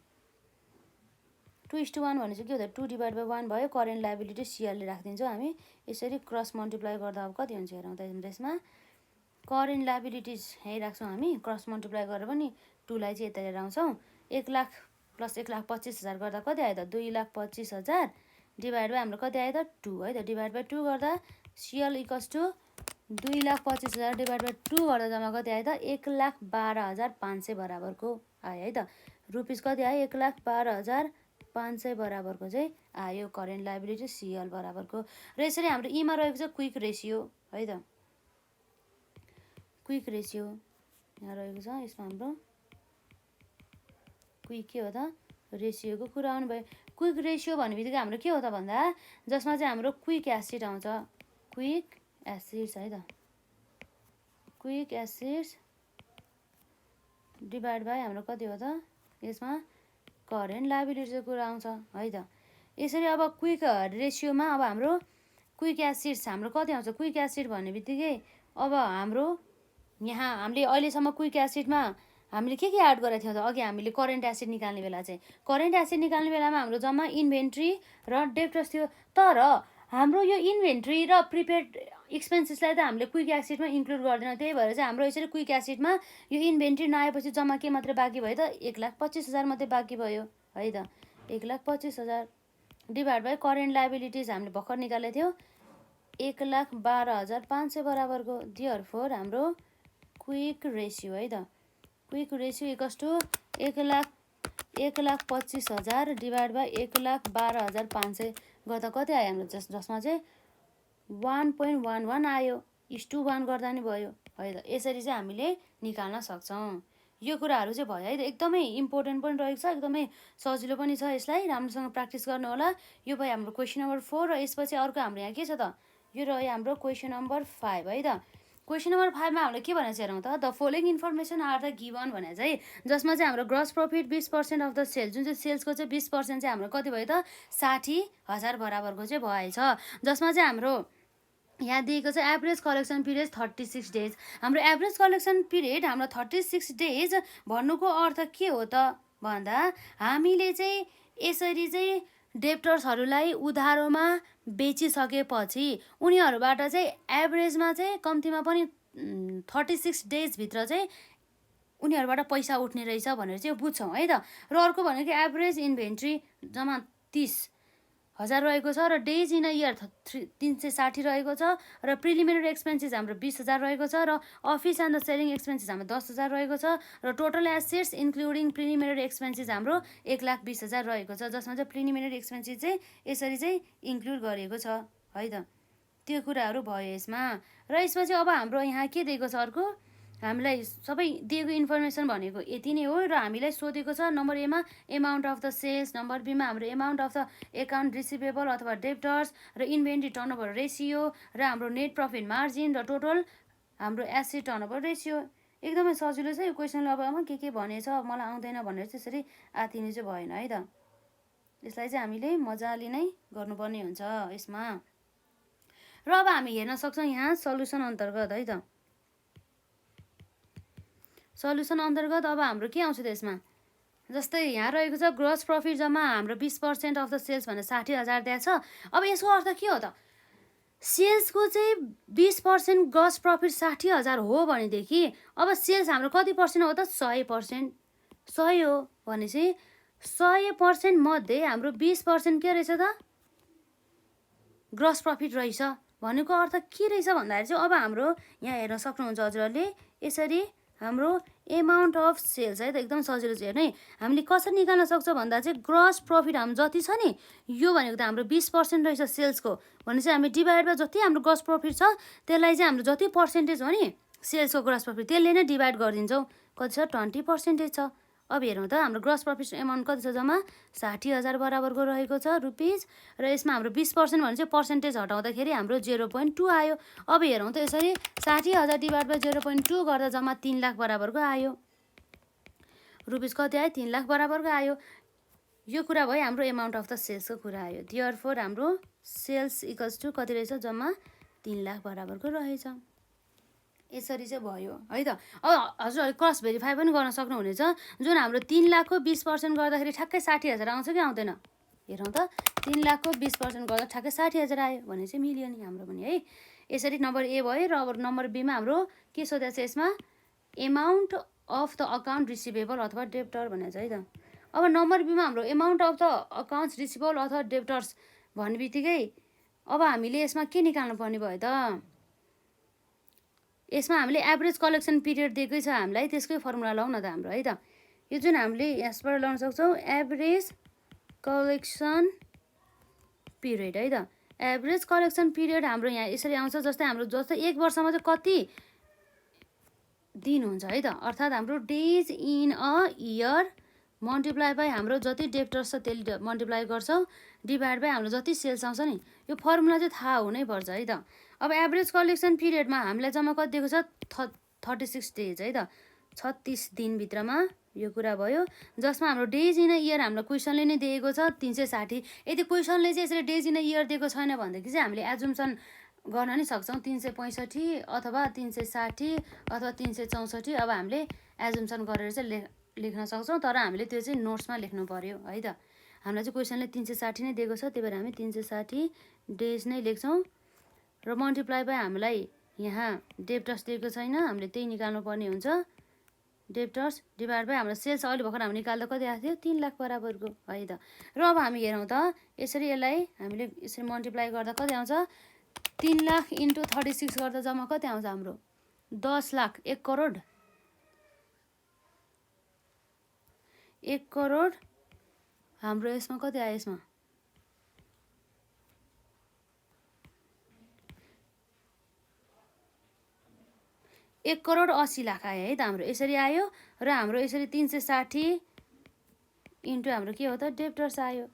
A: 2:1 भने चाहिँ के हो त 2 डिभाइड बाई 1 भयो। करेन्ट लाइबिलिटी सिआरले राखिदिन्छौँ हामी यसरी क्रस मल्टिप्लाई गर्दा अब कति हुन्छ हेरौँ त यसमा करेन्ट लाइबिलिटिज यहीँ राख्छौँ हामी क्रस मल्टिप्लाई गरेर पनि 2 लाई चाहिँ यता लिएर आउँछौँ। 1 लाख प्लस 1,25,000 गर्दा कति आयो त 2,25,000 डिभाइड बाई हाम्रो कति आयो त 2 है त। डिभाइड बाई 2 गर्दा CL equals to 2,25,000 divide by 2 गर्दा जम्मा कति आयो त 1,12,500 बराबरको आयो है त। रुपिस कति आयो 1,12,500 बराबरको चाहिँ आयो करेन्ट लाइबिलिटी सिएल बराबरको। र यसरी हाम्रो ईमा रहेको छ क्विक रेसियो है त। क्विक रेसियो यहाँ रहेको छ यसमा हाम्रो क्विक के हो त रेसियोको कुरा आउनु भयो। क्विक रेसियो भन्ने बित्तिकै हाम्रो के हो त भन्दा जसमा चाहिँ हाम्रो क्विक एसिड आउँछ क्विक एसिड्स है त। क्विक एसिड्स डिभाइड बाई हाम्रो कति हो त यसमा करेन्ट लाइबिलिटीको कुरा आउँछ है त। यसरी अब क्विक रेसियोमा अब हाम्रो क्विक एसिड्स हाम्रो कति आउँछ क्विक एसिड भन्ने बित्तिकै अब हाम्रो यहाँ हामीले अहिलेसम्म क्विक एसिडमा हामीले के एड गरेको थियौँ त अघि हामीले करेन्ट एसिड निकाल्ने बेला चाहिँ करेन्ट एसिड निकाल्ने बेलामा हाम्रो जम्मा इन्भेन्ट्री र डेप्टर्स थियो। तर हाम्रो यो इन्भेन्ट्री र प्रिपेड एक्सपेन्सेसलाई त हामीले क्विक एसिडमा इन्क्लुड गर्दैन, त्यही भएर चाहिँ हाम्रो यसरी क्विक एसिडमा यो इन्भेन्ट्री नआएपछि जम्मा के मात्रै बाँकी भयो त 1,25,000 मात्रै बाँकी भयो है त। 1,25,000 डिभाइड बाई करेन्ट लाइबिलिटिज हामीले भर्खर निकालेको थियो 1,12,500 बराबरको। देयरफोर हाम्रो क्विक रेसियो है त, quick ratio equals to 1,25,000 divide by 1,12,500 गर्दा कति आयो हाम्रो जसमा चाहिँ 1.11 आयो, 1:1 गर्दा नि भयो है त। यसरी चाहिँ हामीले निकाल्न सक्छौँ। यो कुराहरू चाहिँ भयो है त, एकदमै इम्पोर्टेन्ट पनि रहेको छ, एकदमै सजिलो पनि छ। यसलाई राम्रोसँग प्र्याक्टिस गर्नु होला। यो भयो हाम्रो क्वेसन नम्बर 4 र यसपछि अर्को हाम्रो यहाँ के छ त, यो रह्यो हाम्रो क्वेसन नम्बर 5 है त। क्वेसन नम्बर 5 मा हामीले के भनेको छ हेरौँ त, the following information are the given भने चाहिँ, जसमा चाहिँ हाम्रो gross profit 20% of the sale, जुन चाहिँ सेल्सको चाहिँ 20% चाहिँ हाम्रो कति भयो त 60,000 बराबरको चाहिँ भएछ। जसमा चाहिँ हाम्रो यहाँ दिएको छ एभरेज कलेक्सन पिरियड 36 डेज। हाम्रो एभरेज कलेक्सन पिरियड हाम्रो 36 डेज भन्नुको अर्थ के हो त भन्दा, हामीले चाहिँ यसरी चाहिँ डेप्टर्सहरूलाई उधारोमा बेचिसकेपछि उनीहरूबाट चाहिँ एभरेजमा चाहिँ कम्तीमा पनि 36 डेजभित्र चाहिँ उनीहरूबाट पैसा उठ्ने रहेछ भनेर चाहिँ बुझ्छौँ है त। र अर्को भनेको एभरेज इन्भेन्ट्री जम्मा 30,000 रहेको छ र डेज इन अ इयर 360 रहेको छ र प्रिलिमिनरी एक्सपेन्सेस हाम्रो 20,000 रहेको छ र office and the selling expenses हाम्रो 10,000 रहेको छ र total assets including preliminary expenses हाम्रो 1,20,000 रहेको छ। जसमा चाहिँ प्रिलिमिनरी एक्सपेन्सेस चाहिँ यसरी चाहिँ इन्क्लुड गरिएको छ है त। त्यो कुराहरू भयो यसमा। र यसमा चाहिँ अब हाम्रो यहाँ के दिएको छ, अर्को हामीलाई सबै दिएको इन्फर्मेसन भनेको यति नै हो। र हामीलाई सोधेको छ नम्बर एमा amount of the sales, number बीमा हाम्रो amount of the account receivable अथवा डेप्टर्स र इन्भेन्ट्री टर्नओभर रेसियो र हाम्रो नेट प्रफिट मार्जिन र टोटल हाम्रो एसेट टर्नओभर रेसियो। एकदमै सजिलो छ यो क्वेसनले। अब के भनेछ मलाई आउँदैन भनेर त्यसरी आतिनु चाहिँ भएन है त। यसलाई चाहिँ हामीले मजाले नै गर्नुपर्ने हुन्छ यसमा। र अब हामी हेर्न सक्छौँ यहाँ सल्युसन अन्तर्गत है त। सल्युसन अन्तर्गत अब हाम्रो के आउँछ त यसमा, जस्तै यहाँ रहेको छ ग्रस प्रफिट जम्मा हाम्रो 20% अफ द सेल्स भनेर 60,000 दिएको छ। अब यसको अर्थ के हो त, सेल्सको चाहिँ 20% ग्रस प्रफिट 60,000 हो भनेदेखि अब सेल्स हाम्रो कति पर्सेन्ट हो त 100%। 100 हो भनेपछि 100% मध्ये हाम्रो 20% के रहेछ त ग्रस प्रफिट रहेछ। भनेको अर्थ के रहेछ भन्दाखेरि चाहिँ अब हाम्रो यहाँ हेर्न सक्नुहुन्छ हजुरहरूले, यसरी हाम्रो एमाउन्ट अफ सेल्स है त, एकदम सजिलो छ हेर्नु है। हामीले कसरी निकाल्न सक्छ भन्दा चाहिँ ग्रस प्रफिट हाम्रो जति छ नि, यो भनेको त हाम्रो 20% रहेछ सेल्सको भनेपछि हामी डिभाइड बाई जति हाम्रो ग्रस प्रफिट छ त्यसलाई चाहिँ हाम्रो जति पर्सेन्टेज हो नि सेल्सको ग्रस प्रफिट त्यसले नै डिभाइड गरिदिन्छौँ। कति छ 20% छ। अब हेरौँ त हाम्रो ग्रस प्रफिट एमाउन्ट कति छ, जम्मा 60,000 बराबरको रहेको छ रुपिज। र यसमा हाम्रो 20% भने चाहिँ पर्सेन्टेज हटाउँदाखेरि हाम्रो 0.2 आयो। अब हेरौँ त यसरी 60,000 डिभाइड बाई 0.2 गर्दा जम्मा 3 लाख बराबरको आयो। रुपिज कति आयो 3 लाख बराबरको आयो। यो कुरा भयो हाम्रो एमाउन्ट अफ द सेल्सको कुरा आयो। देयरफोर हाम्रो सेल्स इक्वल्स टु कति रहेछ, जम्मा 3 लाख बराबरको रहेछ। यसरी चाहिँ भयो है त। अब हजुरहरूले क्रस भेरिफाई पनि गर्न सक्नुहुनेछ, जुन हाम्रो 3 लाखको 20% गर्दाखेरि ठ्याक्कै 60,000 आउँछ कि आउँदैन। हेरौँ त 3 लाखको 20% गर्दा ठ्याक्कै 60,000 आयो भने चाहिँ मिल्यो नि हाम्रो पनि है। यसरी नम्बर ए भयो। र अब नम्बर बीमा हाम्रो के सोधेको छ यसमा, amount of the account receivable अथवा डेप्टर भनेको छ है त। अब नम्बर बीमा हाम्रो amount of the accounts receivable अथवा डेप्टर्स भन्ने बित्तिकै अब हामीले यसमा के निकाल्नु पर्ने भयो त, यसमा हामीले एभरेज कलेक्सन पिरियड दिएकै छ हामीलाई, त्यसकै फर्मुला लाउँ न त हाम्रो है त। यो जुन हामीले यसबाट लाउन सक्छौँ एभरेज कलेक्सन पिरियड है त। एभरेज कलेक्सन पिरियड हाम्रो यहाँ यसरी आउँछ, जस्तै हाम्रो जस्तै 1 वर्षमा चाहिँ कति दिन हुन्छ है त, अर्थात् हाम्रो days in a year multiply by हाम्रो जति डेप्टर्स छ त्यसले मल्टिप्लाई गर्छौँ डिभाइड बाई हाम्रो जति सेल्स आउँछ नि। यो फर्मुला चाहिँ थाहा हुनैपर्छ है त। अब एभरेज कलेक्सन पिरियडमा हामीलाई जम्मा कति दिएको छ 36 डेज है त, 36 दिनभित्रमा यो कुरा भयो। जसमा हाम्रो डेज इन अ इयर हाम्रो क्वेसनले नै दिएको छ 360। यदि क्वेसनले चाहिँ यसरी डेज इन अ इयर दिएको छैन भनेदेखि चाहिँ हामीले एजुम्सन गर्न नि सक्छौँ 365 अथवा 360 अथवा 364। अब हामीले एजुम्सन गरेर चाहिँ लेख्न सक्छौँ, तर हामीले त्यो चाहिँ नोट्समा लेख्नु पर्यो है त। हामीलाई चाहिँ क्वेसनले 360 नै दिएको छ, त्यही भएर हामी 360 डेज नै लेख्छौँ र मल्टिप्लाई बाई हामीलाई यहाँ डेप्टर्स दिएको छैन, हामीले त्यही निकाल्नु पर्ने हुन्छ। डेप्टर्स डिभाइड बाई हाम्रो सेल्स अहिले भर्खर हामी निकाल्दा कति आएको थियो 3 लाख बराबरको है त। र अब हामी हेरौँ त यसरी यसलाई हामीले यसरी मल्टिप्लाई गर्दा कति आउँछ 3 लाख इन्टु 36 गर्दा जम्मा कति आउँछ हाम्रो 10 लाख 1 करोड 1 करोड हाम्रो यसमा कति आयो यसमा 1 करोड 80 लाख आयो है त हाम्रो यसरी आयो र हाम्रो यसरी 360 इन्टु हाम्रो के हो त डेप्टर्स आयो।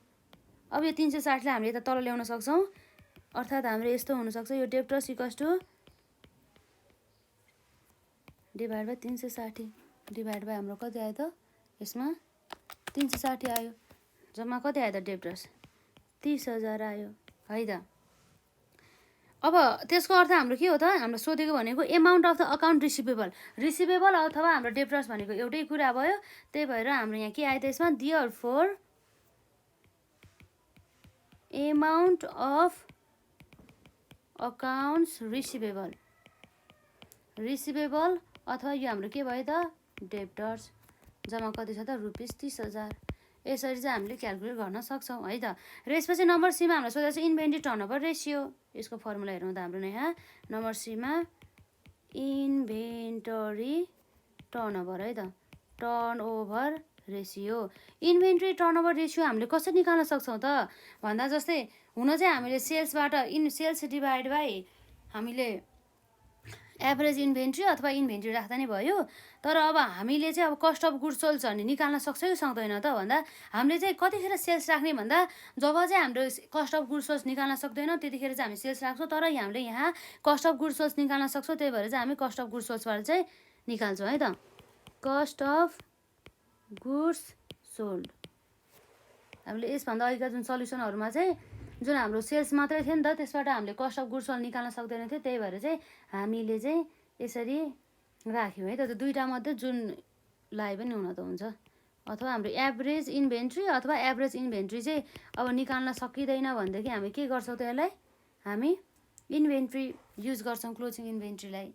A: अब यो 360 लाई हामीले यता तल ल्याउन सक्छौँ, अर्थात् हाम्रो यस्तो हुनसक्छ यो debtors equals to divide by 360 divide by हाम्रो कति आयो त यसमा 360 आयो, जम्मा कति आयो त डेप्टर्स 30,000 आयो है त। अब त्यसको अर्थ हाम्रो के हो त हाम्रो सोधेको भनेको amount of the account receivable अथवा हाम्रो डेप्टर्स भनेको एउटै कुरा भयो, त्यही भएर हाम्रो यहाँ के आयो त यसमा therefore amount of accounts receivable अथवा यो हाम्रो के भयो त डेप्टर्स जम्मा कति छ त रुपिस 30,000। यसरी चाहिँ हामीले क्यालकुलेट गर्न सक्छौँ है त। र यसपछि नम्बर सीमा हाम्रो सोधेको छ इन्भेन्ट्री टर्नओभर रेसियो, यसको फर्मुला हेरौँ त हाम्रो यहाँ नम्बर सीमा इन्भेन्टरी टर्नओभर है त turnover ratio. Inventory turnover ratio हामीले कसरी निकाल्न सक्छौँ त भन्दा जस्तै हुन चाहिँ हामीले सेल्सबाट सेल्स डिभाइड बाई हामीले एभरेज इन्भेन्ट्री अथवा इन्भेन्ट्री राख्दा नै भयो। तर अब हामीले चाहिँ अब कस्ट अफ गुड्स सोल्ड छ भने निकाल्न सक्छ कि सक्दैन त भन्दा हामीले चाहिँ कतिखेर सेल्स राख्ने भन्दा जब चाहिँ हाम्रो कस्ट अफ गुड्स सोल्ड निकाल्न सक्दैन त्यतिखेर चाहिँ हामी सेल्स राख्छौँ, तर हामीले यहाँ कस्ट अफ गुड्स सोल्ड निकाल्न सक्छौँ, त्यही भएर चाहिँ हामी कस्ट अफ गुड्स सोल्डबाट चाहिँ निकाल्छौँ है त। कस्ट अफ गुड्स सोल्ड हामीले यसभन्दा अघिका जुन सल्युसनहरूमा चाहिँ जुन हाम्रो सेल्स मात्रै थियो नि त त्यसबाट हामीले कस्ट अफ गुड्स सोल्ड निकाल्न सक्दैन थियो, त्यही भएर चाहिँ हामीले चाहिँ यसरी राख्यौँ है त। दुईवटा मध्ये जुन लाए पनि हुन त हुन्छ, अथवा हाम्रो एभरेज इन्भेन्ट्री अथवा एभरेज इन्भेन्ट्री चाहिँ अब निकाल्न सकिँदैन भनेदेखि हामी के गर्छौँ त यसलाई हामी इन्भेन्ट्री युज गर्छौँ क्लोजिङ इन्भेन्ट्रीलाई।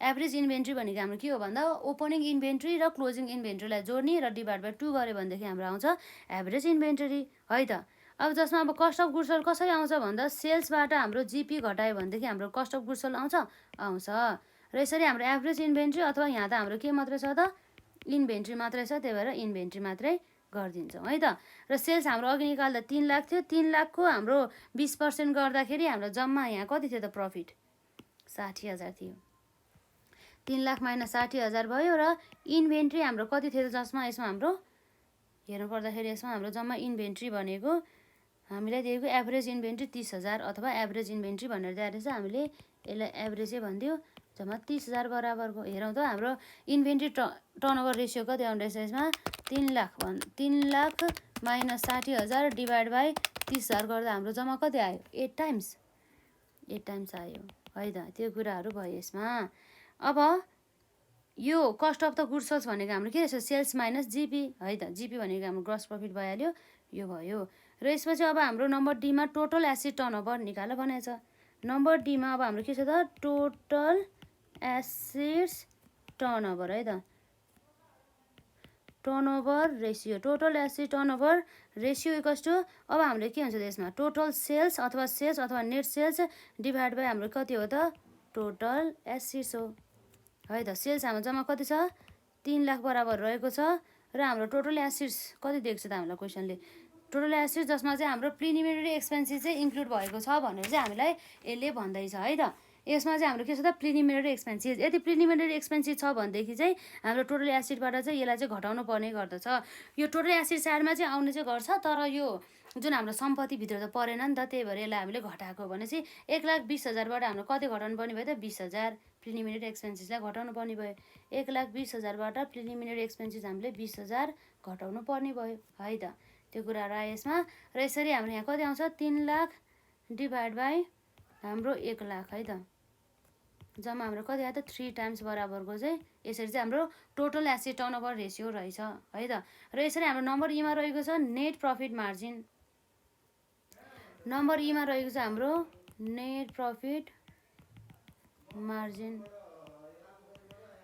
A: एभरेज इन्भेन्ट्री भनेको हाम्रो के हो भन्दा ओपनिङ इन्भेन्ट्री र क्लोजिङ इन्भेन्ट्रीलाई जोड्ने र डिभाइड बाई 2 गऱ्यो भनेदेखि हाम्रो आउँछ एभरेज इन्भेन्ट्री है त। अब जसमा अब कस्ट अफ गुड्स सोल्ड कसरी आउँछ भन्दा सेल्सबाट हाम्रो जिपी घटायो भनेदेखि हाम्रो कस्ट अफ गुड्स सोल्ड आउँछ र यसरी हाम्रो एभरेज इन्भेन्ट्री अथवा यहाँ त हाम्रो के मात्रै छ त इन्भेन्ट्री मात्रै छ, त्यही भएर इन्भेन्ट्री मात्रै गरिदिन्छौँ है त। र सेल्स हाम्रो अघि निकाल्दा 3 लाख थियो, 3 लाखको हाम्रो 20% गर्दाखेरि हाम्रो जम्मा यहाँ कति थियो त प्रफिट 60,000 थियो। 3 लाख माइनस 60,000 भयो र इन्भेन्ट्री हाम्रो कति थियो जसमा यसमा हाम्रो हेर्नु पर्दाखेरि यसमा हाम्रो जम्मा इन्भेन्ट्री भनेको हामीलाई दिएको एभरेज इन्भेन्ट्री 30,000 अथवा एभरेज इन्भेन्ट्री भनेर दिएर चाहिँ हामीले यसलाई एभरेजै भनिदियो, जम्मा 30,000 बराबरको। हेरौँ त हाम्रो इन्भेन्ट्री टर्नओभर रेसियो कति आउँदो रहेछ यसमा 3 लाख माइनस 60,000 डिभाइड बाई 30,000 गर्दा हाम्रो जम्मा कति आयो 8 टाइम्स आयो है त। त्यो कुराहरू भयो यसमा। अब यो cost of the goods sold भनेको हाम्रो के रहेछ सेल्स माइनस जिपी है त। जिपी भनेको हाम्रो ग्रस प्रफिट भइहाल्यो, यो भयो। र यसपछि अब हाम्रो नम्बर डीमा टोटल एसेट टर्नओभर निकाल भनेको छ। नम्बर डीमा अब हाम्रो के छ त टोटल एसेट्स टर्नओभर है त turnover ratio. Total asset turnover ratio equals to अब हामीले के हुन्छ त्यसमा टोटल सेल्स अथवा नेट सेल्स डिभाइड बाई हाम्रो कति हो त टोटल एसेट्स हो है त। सेल्स हाम्रो जम्मा कति छ 3 लाख बराबर रहेको छ र हाम्रो टोटल एसेट्स कति दिएको छ त हामीलाई क्वेसनले टोटल एसेट्स जसमा चाहिँ हाम्रो प्रिलिमिनरी एक्सपेन्सेस चाहिँ इन्क्लुड भएको छ भनेर चाहिँ हामीलाई यसले भन्दैछ है त। यसमा चाहिँ हाम्रो के छ त प्रिलिमिनरी एक्सपेन्सेस, यदि प्रिलिमिनरी एक्सपेन्सेस छ भनेदेखि चाहिँ हाम्रो टोटल एसेटबाट चाहिँ यसलाई चाहिँ घटाउनु पर्ने गर्दछ। यो टोटल एसेट साइडमा चाहिँ आउने चाहिँ गर्छ, तर यो जुन हाम्रो सम्पत्तिभित्र त परेन नि त, त्यही भएर यसलाई हामीले घटाएको भनेपछि 1,20,000बाट हाम्रो कति घटाउनु पर्ने भयो त 20,000 प्रिलिमिनरी एक्सपेन्सेसलाई घटाउनु पर्ने भयो। 1,20,000बाट प्रिलिमिनरी एक्सपेन्सेस हामीले 20,000 घटाउनु पर्ने भयो है त। त्यो कुराहरू आयो यसमा। र यसरी हाम्रो यहाँ कति आउँछ 3 लाख डिभाइड बाई हाम्रो 1 लाख है त। जम्मा हाम्रो कति आयो त 3 टाइम्स बराबरको चाहिँ यसरी चाहिँ हाम्रो टोटल एसेट टर्नओभर रेसियो रहेछ है त। र यसरी हाम्रो नम्बर ईमा रहेको छ नेट प्रफिट मार्जिन। नम्बर ईमा रहेको छ हाम्रो net profit margin.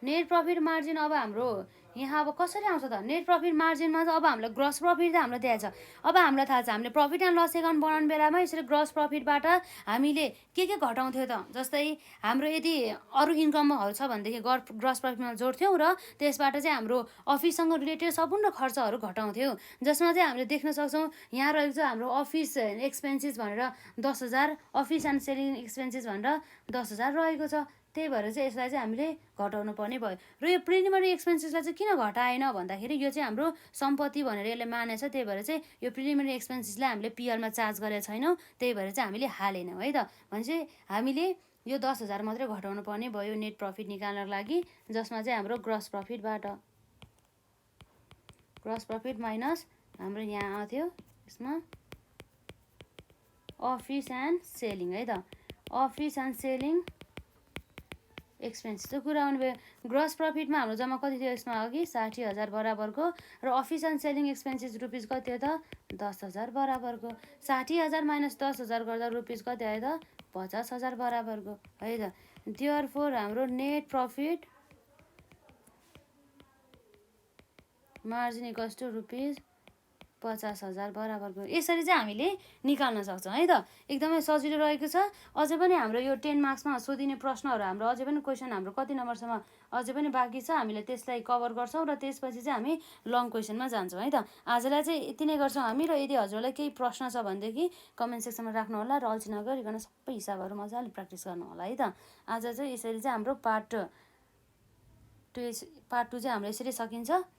A: Net profit margin अब हाम्रो यहाँ अब कसरी आउँछ त नेट प्रफिट मार्जिनमा चाहिँ अब हामीलाई ग्रस प्रफिट त हाम्रो त्यहाँ छ। अब हामीलाई थाहा छ हामीले प्रफिट एन्ड लस एकाउन्ट बनाउने बेलामा यसरी ग्रस प्रफिटबाट हामीले के घटाउँथ्यो त, जस्तै हाम्रो यदि अरू इन्कमहरू छ भनेदेखि ग्रस प्रफिटमा जोड्थ्यौँ र त्यसबाट चाहिँ हाम्रो अफिससँग रिलेटेड सम्पूर्ण खर्चहरू घटाउँथ्यौँ, जसमा चाहिँ हामीले देख्न सक्छौँ यहाँ रहेको छ हाम्रो अफिस एक्सपेन्सेस भनेर 10,000, अफिस एन्ड सेलिङ एक्सपेन्सेस भनेर 10,000 रहेको छ। त्यही भएर चाहिँ यसलाई चाहिँ हामीले घटाउनु पर्ने भयो। र यो प्रिलिमिनरी एक्सपेन्सेसलाई चाहिँ किन घटाएन भन्दाखेरि यो चाहिँ हाम्रो सम्पत्ति भनेर यसले मानेछ, त्यही भएर चाहिँ यो प्रिलिमिनरी एक्सपेन्सेसलाई हामीले पिएलमा चार्ज गरेका छैनौँ, त्यही भएर चाहिँ हामीले हालेनौँ है त। भनेपछि हामीले यो 10,000 मात्रै घटाउनु पर्ने भयो नेट प्रफिट निकाल्नको लागि, जसमा चाहिँ हाम्रो ग्रस प्रफिट माइनस हाम्रो यहाँ आउँथ्यो यसमा अफिस एन्ड सेलिङ है त। अफिस एन्ड सेलिङ एक्सपेन्सेस चाहिँ कुरा आउने भयो। ग्रस प्रफिटमा हाम्रो जम्मा कति थियो यसमा अघि 60,000 बराबरको, र office and selling expenses rupees कति हो त 10,000 बराबरको। 60,000 माइनस 10,000 गर्दा रुपिस कति आयो त 50,000 बराबरको है त। देयरफोर हाम्रो net profit margin equals to rupees 50,000 बराबरको यसरी चाहिँ हामीले निकाल्न सक्छौँ है त। एकदमै सजिलो रहेको छ। अझै पनि हाम्रो यो 10 मार्क्समा सोधिने प्रश्नहरू हाम्रो अझै पनि क्वेसन हाम्रो कति नम्बरसम्म अझै पनि बाँकी छ, हामीले त्यसलाई कभर गर्छौँ र त्यसपछि चाहिँ हामी लङ क्वेसनमा जान्छौँ है त। आजलाई चाहिँ यति नै गर्छौँ हामी, र यदि हजुरलाई केही प्रश्न छ भनेदेखि कमेन्ट सेक्सनमा राख्नु होला र अल्छी नगरिकन सबै हिसाबहरू मजाले प्र्याक्टिस गर्नु होला है त। आज चाहिँ यसरी चाहिँ हाम्रो पार्ट 2 चाहिँ हाम्रो यसरी सकिन्छ,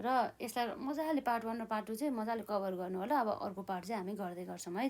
A: र यसलाई मजाले पार्ट 1 र पार्ट 2 चाहिँ मजाले कभर गर्नु होला। अब अर्को पार्ट चाहिँ हामी गर्दै गर्छौँ है।